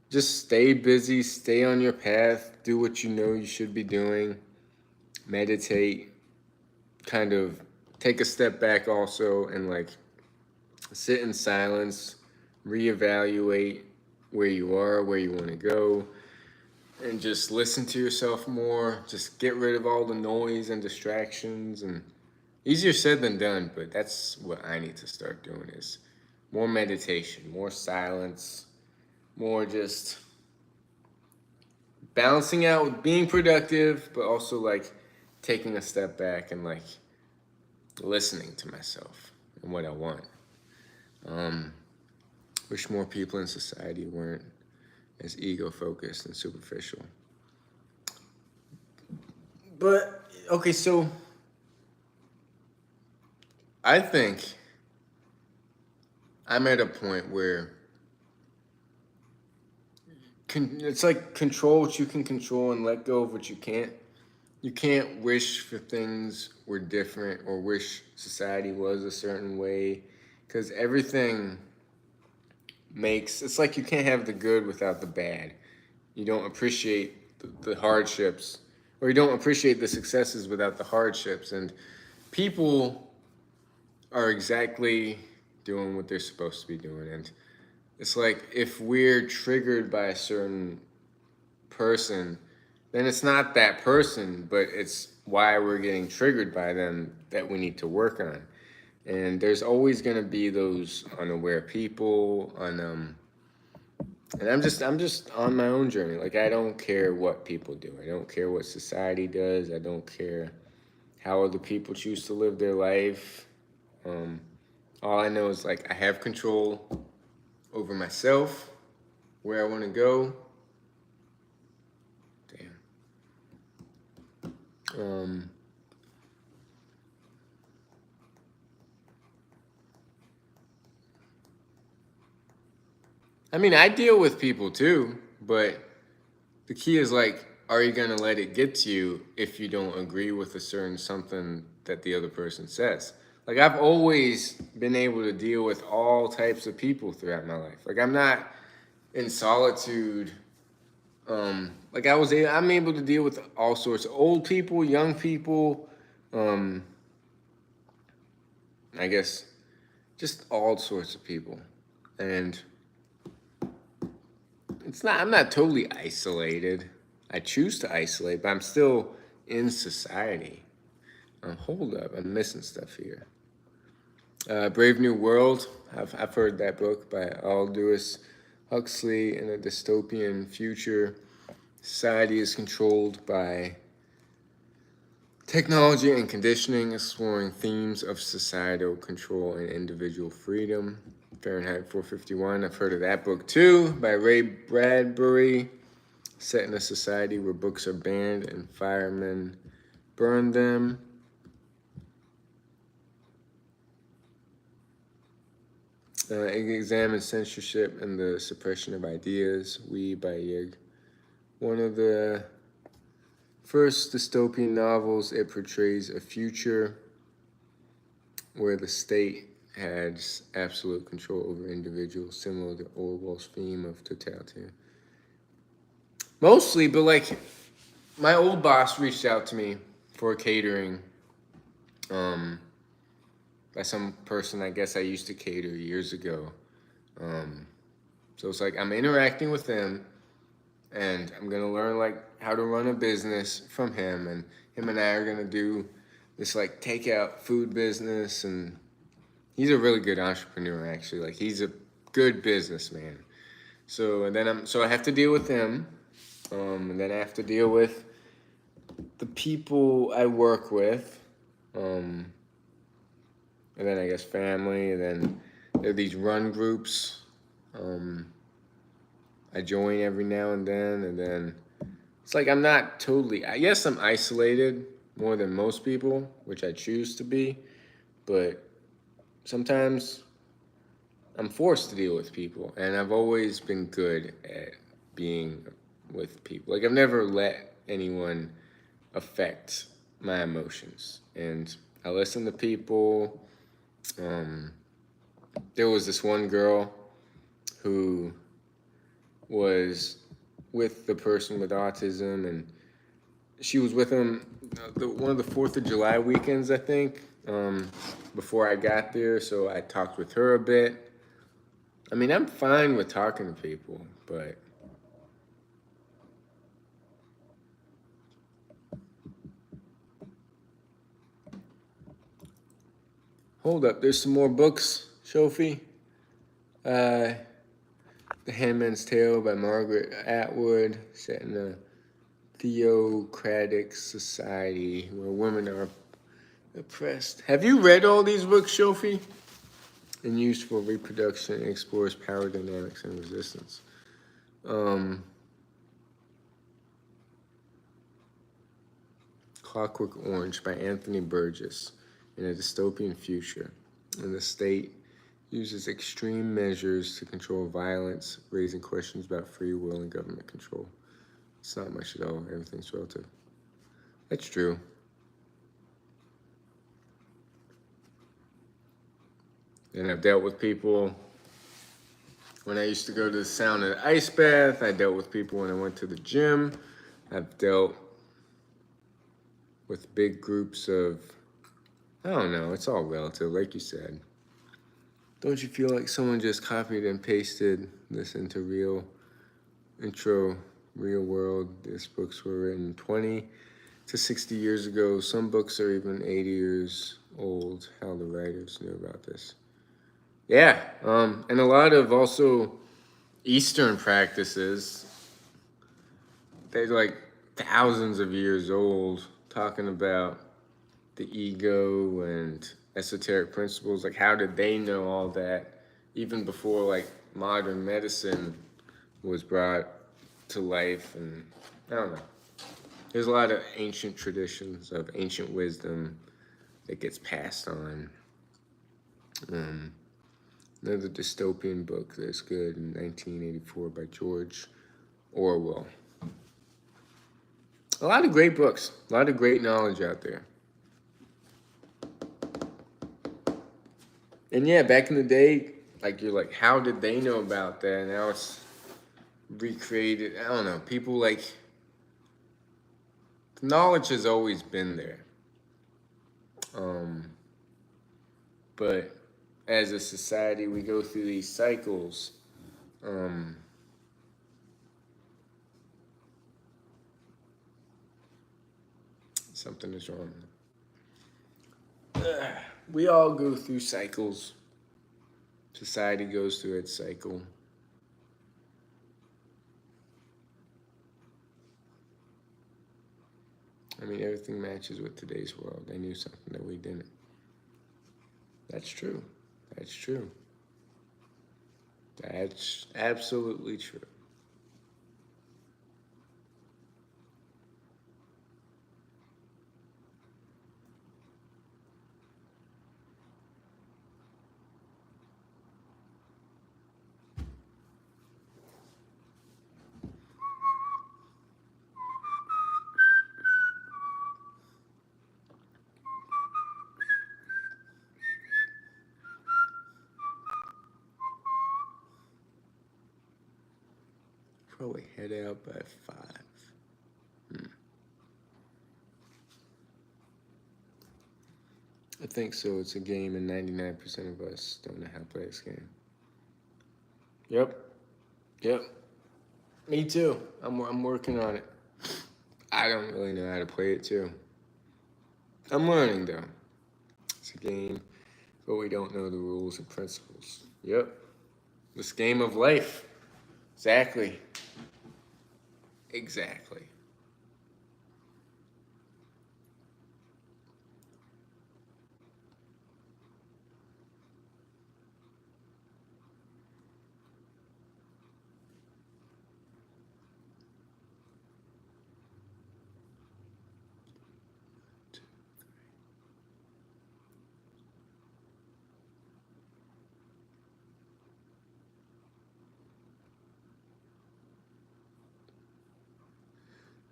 Just stay busy, stay on your path, do what you know you should be doing, meditate, kind of take a step back also and like sit in silence, reevaluate where you are, where you want to go, and just listen to yourself more. Just get rid of all the noise and distractions. And easier said than done, but that's what I need to start doing is more meditation, more silence, more just balancing out with being productive, but also like taking a step back and like listening to myself and what I want. Wish more people in society weren't as ego-focused and superficial. But, okay, so I think I'm at a point where it's like control what you can control and let go of what you can't. You can't wish for things were different or wish society was a certain way because everything it's like you can't have the good without the bad. You don't appreciate the hardships, or you don't appreciate the successes without the hardships. And people are exactly doing what they're supposed to be doing. And it's like if we're triggered by a certain person, then it's not that person, but it's why we're getting triggered by them that we need to work on. And there's always going to be those unaware people and I'm just on my own journey. Like I don't care what people do. I don't care what society does. I don't care how other people choose to live their life. All I know is like I have control over myself, where I want to go. Damn. I mean, I deal with people too, but the key is like, are you gonna let it get to you if you don't agree with a certain something that the other person says? Like I've always been able to deal with all types of people throughout my life. Like I'm not in solitude. Like I'm able to deal with all sorts of old people, young people, I guess just all sorts of people. And I'm not totally isolated. I choose to isolate, but I'm still in society. Hold up, I'm missing stuff here. Brave New World, I've heard that book by Aldous Huxley. In a dystopian future, society is controlled by technology and conditioning, exploring themes of societal control and individual freedom. Fahrenheit 451, I've heard of that book too, by Ray Bradbury. set in a society where books are banned and firemen burn them. Examine censorship and the suppression of ideas. We by Yig. One of the first dystopian novels, it portrays a future where the state has absolute control over individuals, similar to Orwell's theme of totalitarian. Mostly, but like, my old boss reached out to me for catering by some person I guess I used to cater years ago. So it's like I'm interacting with them, and I'm gonna learn like how to run a business from him, and him and I are gonna do this like takeout food business, and he's a really good entrepreneur actually. Like he's a good businessman. So I have to deal with him, and then I have to deal with the people I work with, and then I guess family, and then there are these run groups. I join every now and then it's like I'm not totally. I guess I'm isolated more than most people, which I choose to be, but sometimes I'm forced to deal with people, and I've always been good at being with people. Like I've never let anyone affect my emotions, and I listen to people. There was this one girl who was with the person with autism, and she was with him one of the 4th of July weekends, I think, before I got there. So I talked with her a bit. I mean, I'm fine with talking to people, but hold up, there's some more books, Sophie. The Handmaid's Tale by Margaret Atwood, set in a theocratic society where women are oppressed. Have you read all these books, Sophie? And used for reproduction, it explores power dynamics and resistance. Clockwork Orange by Anthony Burgess. In a dystopian future, and the state uses extreme measures to control violence, raising questions about free will and government control. It's not much at all. Everything's relative. That's true. And I've dealt with people when I used to go to the sauna and ice bath. I dealt with people when I went to the gym. I've dealt with big groups of, I don't know, it's all relative, like you said. Don't you feel like someone just copied and pasted this into real world? These books were written 20 to 60 years ago. Some books are even 80 years old. How the writers knew about this. Yeah, and a lot of also Eastern practices, they're like thousands of years old, talking about the ego and esoteric principles. Like, how did they know all that even before like modern medicine was brought to life? And I don't know. There's a lot of ancient traditions of ancient wisdom that gets passed on. Another dystopian book that's good in 1984 by George Orwell. A lot of great books, a lot of great knowledge out there. And yeah, back in the day, like you're like, how did they know about that? And now it's recreated. I don't know. People like, the knowledge has always been there. But as a society, we go through these cycles. Something is wrong. We all go through cycles. Society goes through its cycle. I mean, everything matches with today's world. They knew something that we didn't. That's true. That's true. That's absolutely true. probably head out by 5. I think so. It's a game, and 99% of us don't know how to play this game. Yep. Me too. I'm working on it. I don't really know how to play it too. I'm learning though. It's a game, but we don't know the rules and principles. Yep. This game of life. Exactly.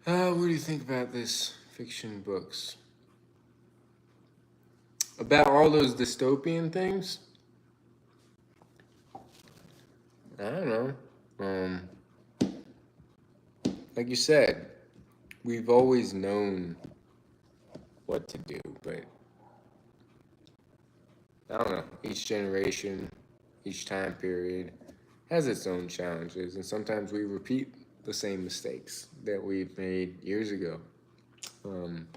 What do you think about this fiction books? About all those dystopian things? I don't know. Like you said, we've always known what to do, but I don't know. Each generation, each time period has its own challenges, and sometimes we repeat the same mistakes that we've made years ago. Um,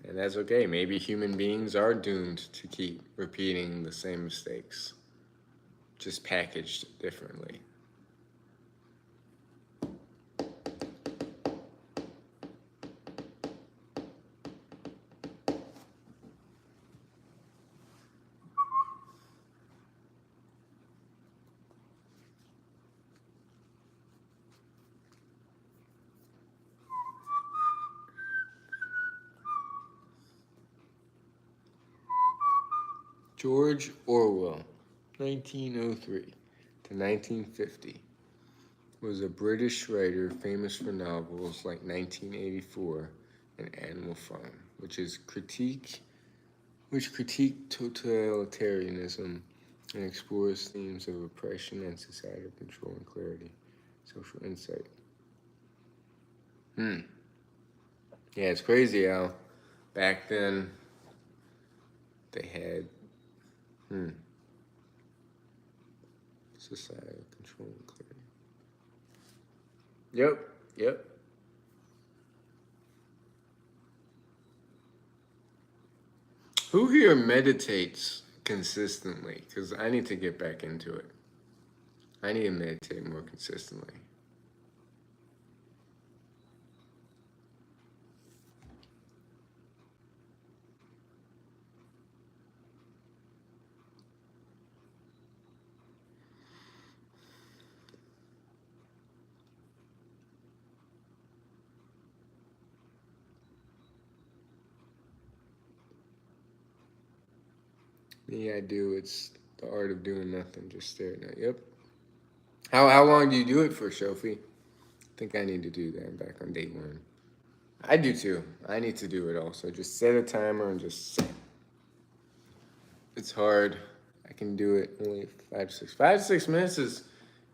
and that's okay. Maybe human beings are doomed to keep repeating the same mistakes, just packaged differently. George Orwell, 1903 to 1950, was a British writer famous for novels like 1984 and Animal Farm, which critiqued totalitarianism and explores themes of oppression and societal control and clarity, social insight. Yeah, it's crazy how back then they had societal control and clarity. Yep. Who here meditates consistently? Because I need to get back into it. I need to meditate more consistently. Me, I do. It's the art of doing nothing, just staring at. Yep. How long do you do it for, Sophie? I think I need to do that. I'm back on day 1. I do too. I need to do it also. Just set a timer and just sit. It's hard. I can do it only 5 to 6 minutes is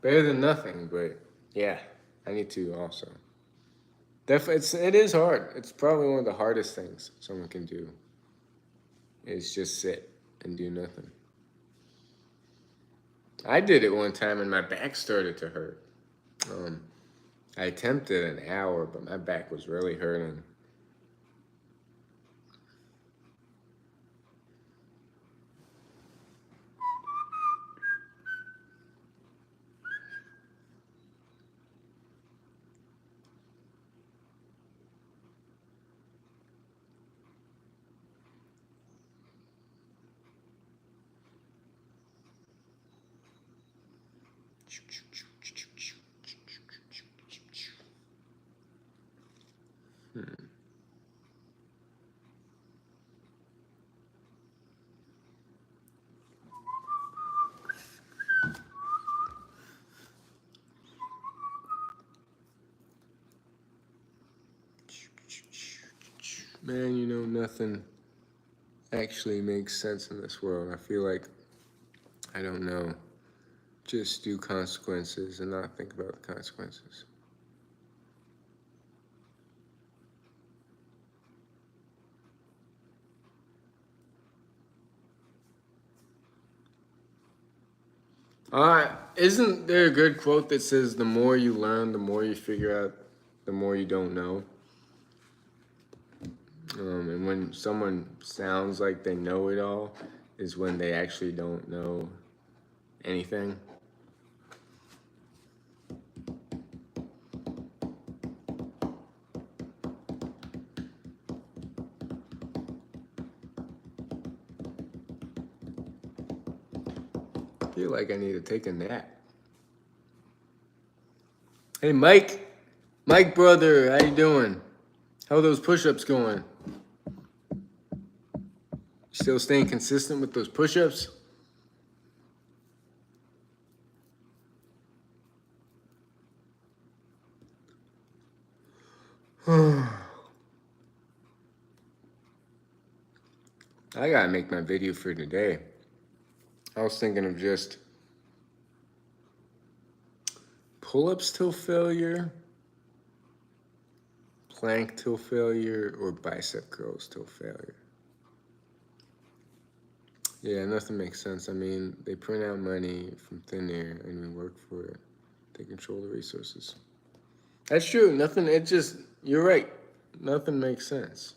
better than nothing. But yeah, I need to also. Definitely, it is hard. It's probably one of the hardest things someone can do. Is just sit and do nothing. I did it one time and my back started to hurt. I attempted an hour, but my back was really hurting. Man, nothing actually makes sense in this world. I feel like I don't know just do consequences and not think about the consequences. Isn't there a good quote that says the more you learn, the more you figure out, the more you don't know? And when someone sounds like they know it all is when they actually don't know anything. I feel like I need to take a nap. Hey, Mike. Mike, brother, how you doing? How are those push-ups going? Still staying consistent with those push-ups? I gotta make my video for today. I was thinking of just pull-ups till failure, plank till failure, or bicep curls till failure. Yeah, nothing makes sense. I mean, they print out money from thin air and we work for it. They control the resources. That's true. Nothing, it just, you're right. Nothing makes sense.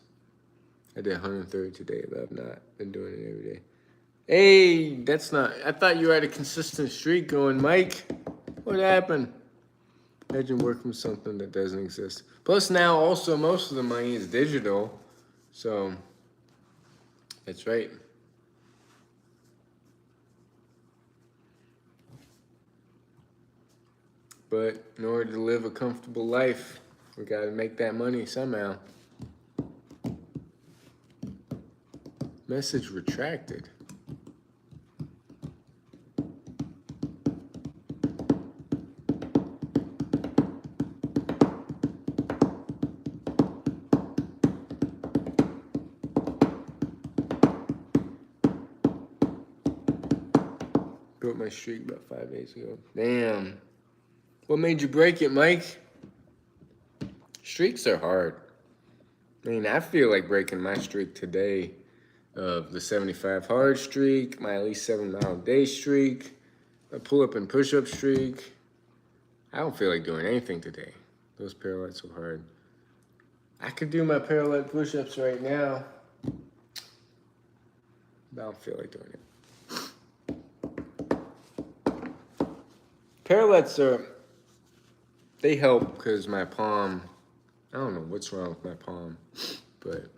I did 130 today, but I've not been doing it every day. Hey, that's not, I thought you had a consistent streak going, Mike. What happened? Imagine working with something that doesn't exist. Plus now also most of the money is digital. So that's right. But in order to live a comfortable life, we gotta make that money somehow. Message retracted. Broke my streak about 5 days ago. Damn. What made you break it, Mike? Streaks are hard. I mean, I feel like breaking my streak today of the 75 hard streak, my at least 7 mile a day streak, a pull up and push up streak. I don't feel like doing anything today. Those parallettes are hard. I could do my parallel push ups right now, but I don't feel like doing it. Parallettes are, they help because my palm, I don't know what's wrong with my palm, but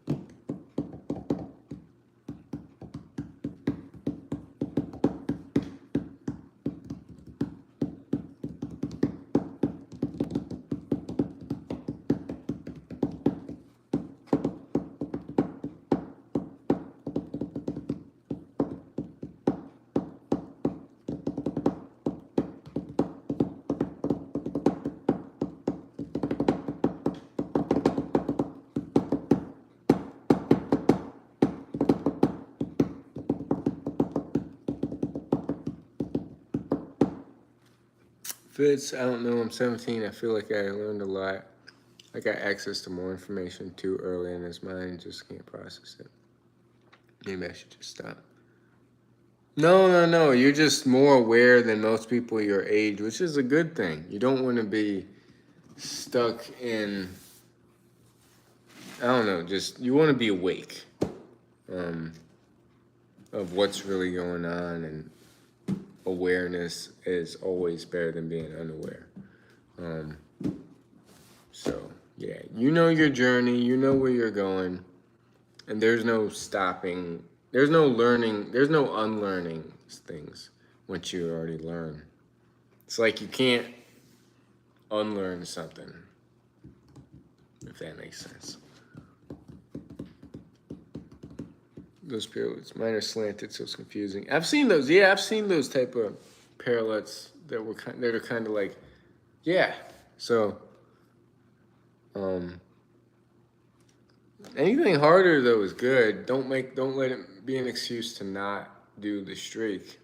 Fitz, I don't know, I'm 17. I feel like I learned a lot. I got access to more information too early in his mind, just can't process it. Maybe I should just stop. No. You're just more aware than most people your age, which is a good thing. You don't want to be stuck in, I don't know, just you want to be awake of what's really going on, and awareness is always better than being unaware. So, yeah, you know your journey, you know where you're going, and there's no stopping, there's no learning, there's no unlearning things once you already learn. It's like you can't unlearn something, if that makes sense. Those parallels, mine are slanted, so it's confusing. I've seen those. Yeah, I've seen those type of parallels that are kind of like, yeah. So, anything harder though is good. Don't let it be an excuse to not do the streak.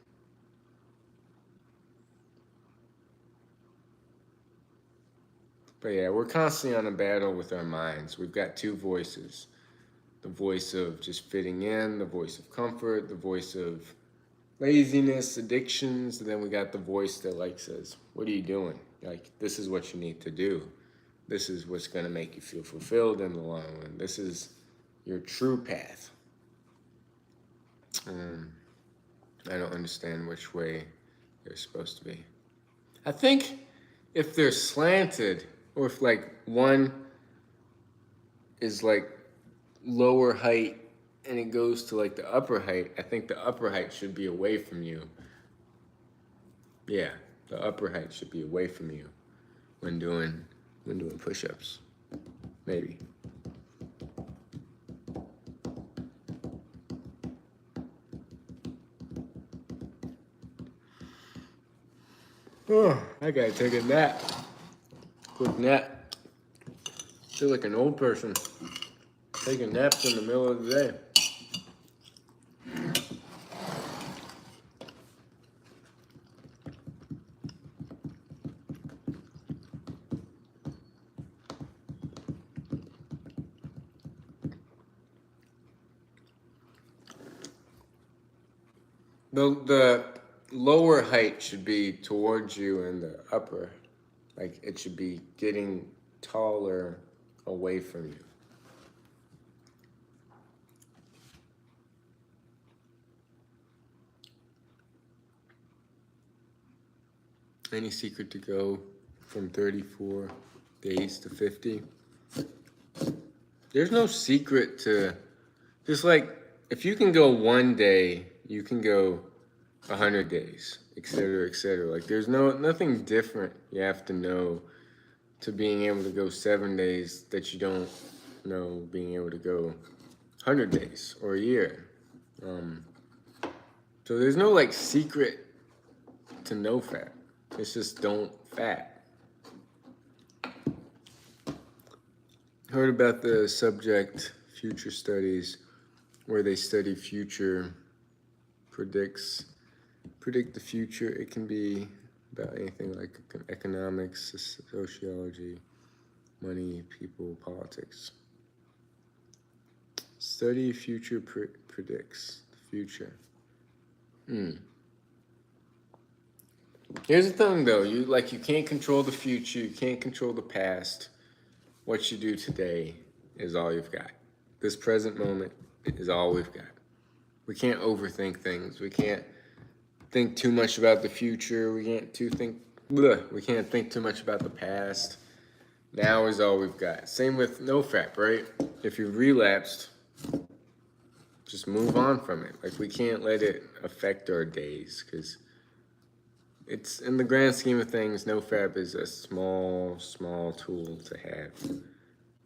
But yeah, we're constantly on a battle with our minds. We've got two voices: the voice of just fitting in, the voice of comfort, the voice of laziness, addictions, and then we got the voice that like says, "What are you doing? Like, this is what you need to do. This is what's going to make you feel fulfilled in the long run. This is your true path." I don't understand which way they're supposed to be. I think if they're slanted, or if like one is like lower height and it goes to like the upper height, I think the upper height should be away from you. Yeah, the upper height should be away from you when doing push-ups. Maybe. Oh, I gotta take a nap. Quick nap. Feel like an old person taking naps in the middle of the day. The lower height should be towards you, and the upper, like it should be getting taller away from you. Any secret to go from 34 days to 50? There's no secret to, just like if you can go one day, you can go 100 days, etc., etc. Like there's nothing different you have to know to being able to go 7 days that you don't know being able to go 100 days or a year. So there's no like secret to no fat. It's just don't fat. Heard about the subject future studies, where they study future, predict the future. It can be about anything like economics, sociology, money, people, politics. Study future predicts the future. Here's the thing though, you can't control the future, you can't control the past. What you do today is all you've got. This present moment is all we've got. We can't overthink things. We can't think too much about the future. We can't think too much about the past. Now is all we've got. Same with NoFap, right? If you've relapsed, just move on from it. Like we can't let it affect our days, because it's, in the grand scheme of things, NoFap is a small tool to have.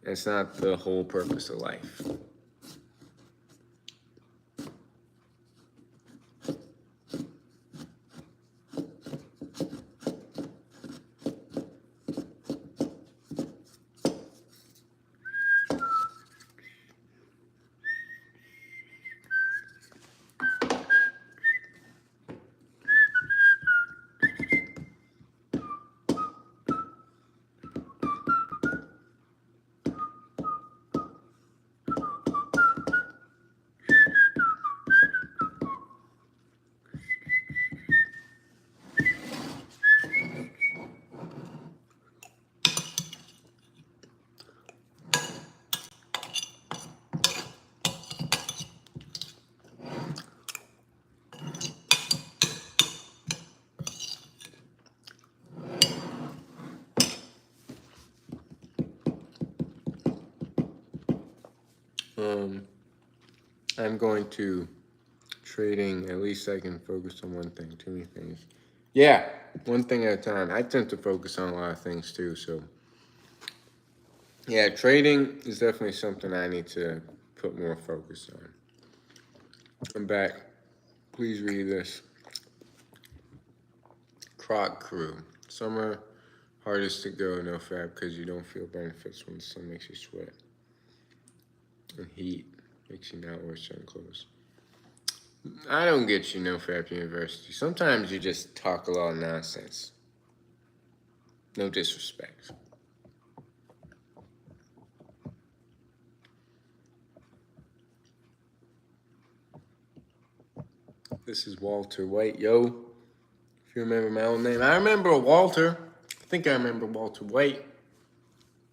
It's not the whole purpose of life. I'm going to trading. At least I can focus on one thing. Too many things. Yeah, one thing at a time. I tend to focus on a lot of things too. So yeah, trading is definitely something I need to put more focus on. I'm back. Please read this. Croc Crew. Summer, hardest to go, no fab, because you don't feel benefits when the sun makes you sweat. And heat makes you not wear certain clothes. I don't get you, no fab university. Sometimes you just talk a lot of nonsense. No disrespect. This is Walter White, yo. If you remember my own name. I remember Walter. I think I remember Walter White.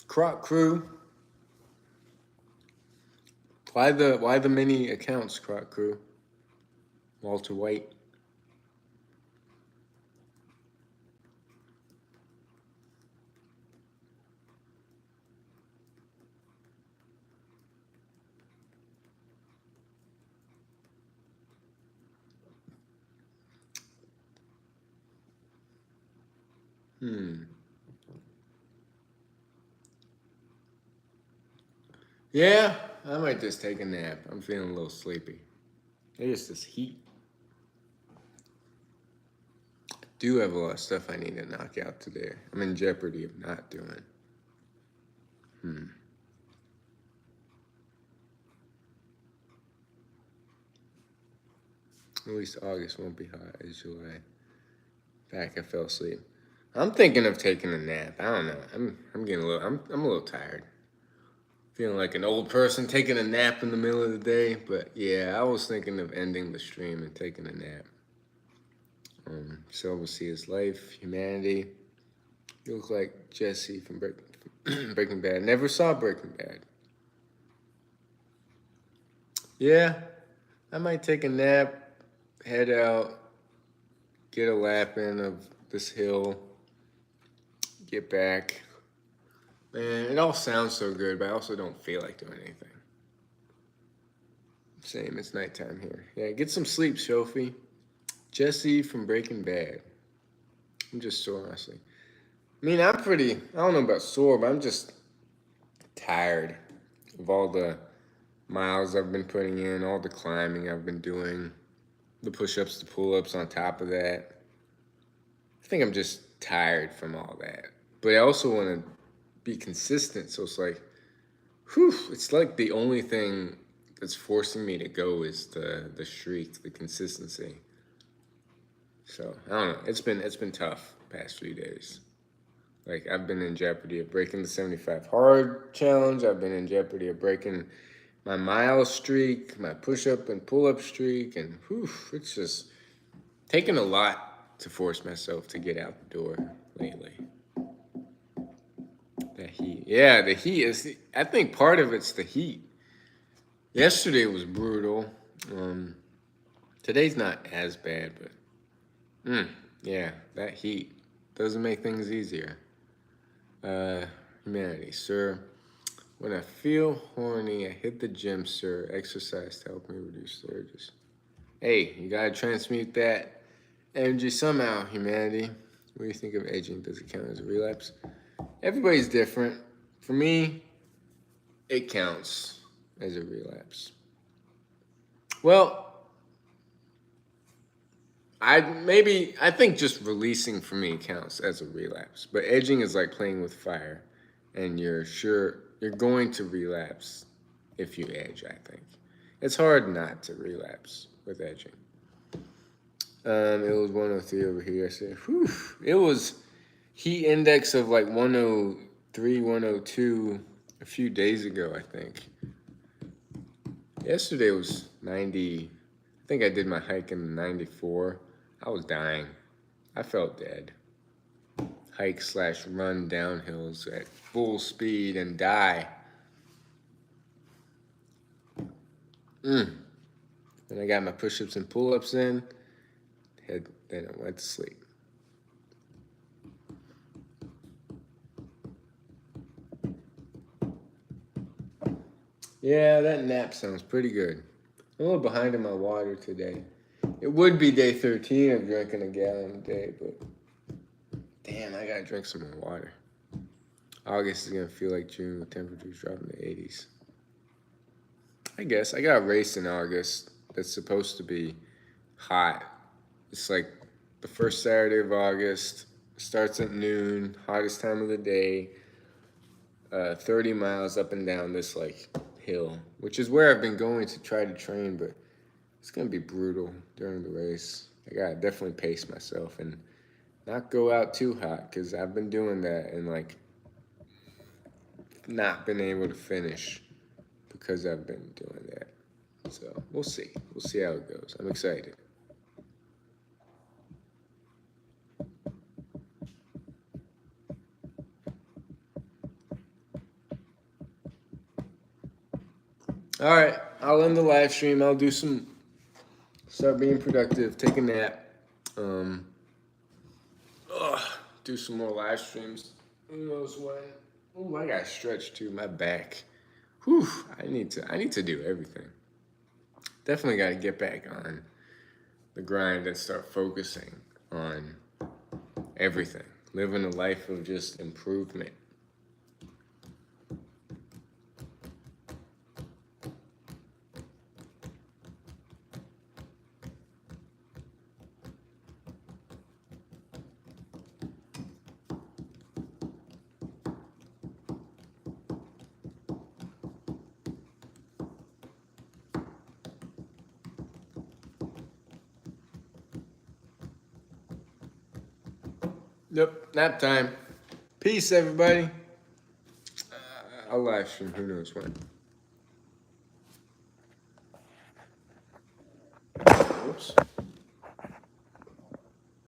Croc Crew. Why the many accounts, Croc Crew? Walter White. Yeah, I might just take a nap. I'm feeling a little sleepy. There's this heat. Do have a lot of stuff I need to knock out today. I'm in jeopardy of not doing. At least August won't be hot as July. Back, I fell asleep. I'm thinking of taking a nap. I don't know. I'm getting a little. I'm a little tired. Feeling like an old person taking a nap in the middle of the day. But yeah, I was thinking of ending the stream and taking a nap. So we'll see his life, humanity. You look like Jesse from Breaking Bad. Never saw Breaking Bad. Yeah, I might take a nap, head out, get a lap in of this hill, get back. Man, it all sounds so good, but I also don't feel like doing anything. Same, it's nighttime here. Yeah, get some sleep, Sophie. Jesse from Breaking Bad. I'm just sore, honestly. I mean, I don't know about sore, but I'm just tired of all the miles I've been putting in, all the climbing I've been doing, the push-ups, the pull-ups on top of that. I think I'm just tired from all that. But I also want to be consistent, so it's like, it's like the only thing that's forcing me to go is the streak, the consistency. So I don't know. It's been tough past few days. Like I've been in jeopardy of breaking the 75 hard challenge. I've been in jeopardy of breaking my mile streak, my push-up and pull-up streak, and it's just taken a lot to force myself to get out the door lately. The heat. Yeah, the heat is. I think part of it's the heat. Yesterday was brutal. Today's not as bad, but yeah, that heat doesn't make things easier. Humanity, sir. When I feel horny, I hit the gym, sir. Exercise to help me reduce surges. Hey, you gotta transmute that energy somehow, humanity. What do you think of aging? Does it count as a relapse? Everybody's different. For me, it counts as a relapse. Well, I think just releasing for me counts as a relapse. But edging is like playing with fire, and you're going to relapse if you edge. I think it's hard not to relapse with edging. It was 103 over here. I said, it was heat index of like 103, 102 a few days ago, I think. Yesterday was 90. I think I did my hike in 94. I was dying. I felt dead. Hike/run downhills at full speed and die. And I got my push-ups and pull-ups in. Then I went to sleep. Yeah, that nap sounds pretty good. I'm a little behind in my water today. It would be day 13 of drinking a gallon a day, but damn, I gotta drink some more water. August is gonna feel like June with temperatures dropping to 80s. I guess I got a race in August that's supposed to be hot. It's like the first Saturday of August. Starts at noon, hottest time of the day. 30 miles up and down this like hill, which is where I've been going to try to train, but it's gonna be brutal during the race. I gotta definitely pace myself and not go out too hot because I've been doing that and like not been able to finish because I've been doing that. So we'll see. We'll see how it goes. I'm excited. All right, I'll end the live stream. I'll start being productive, take a nap. Um, do some more live streams. Who knows when? Oh, I got stretched too. My back. Whew. I need to do everything. Definitely got to get back on the grind and start focusing on everything. Living a life of just improvement. Yep, nap time. Peace, everybody. I'll live stream. Who knows when? Oops.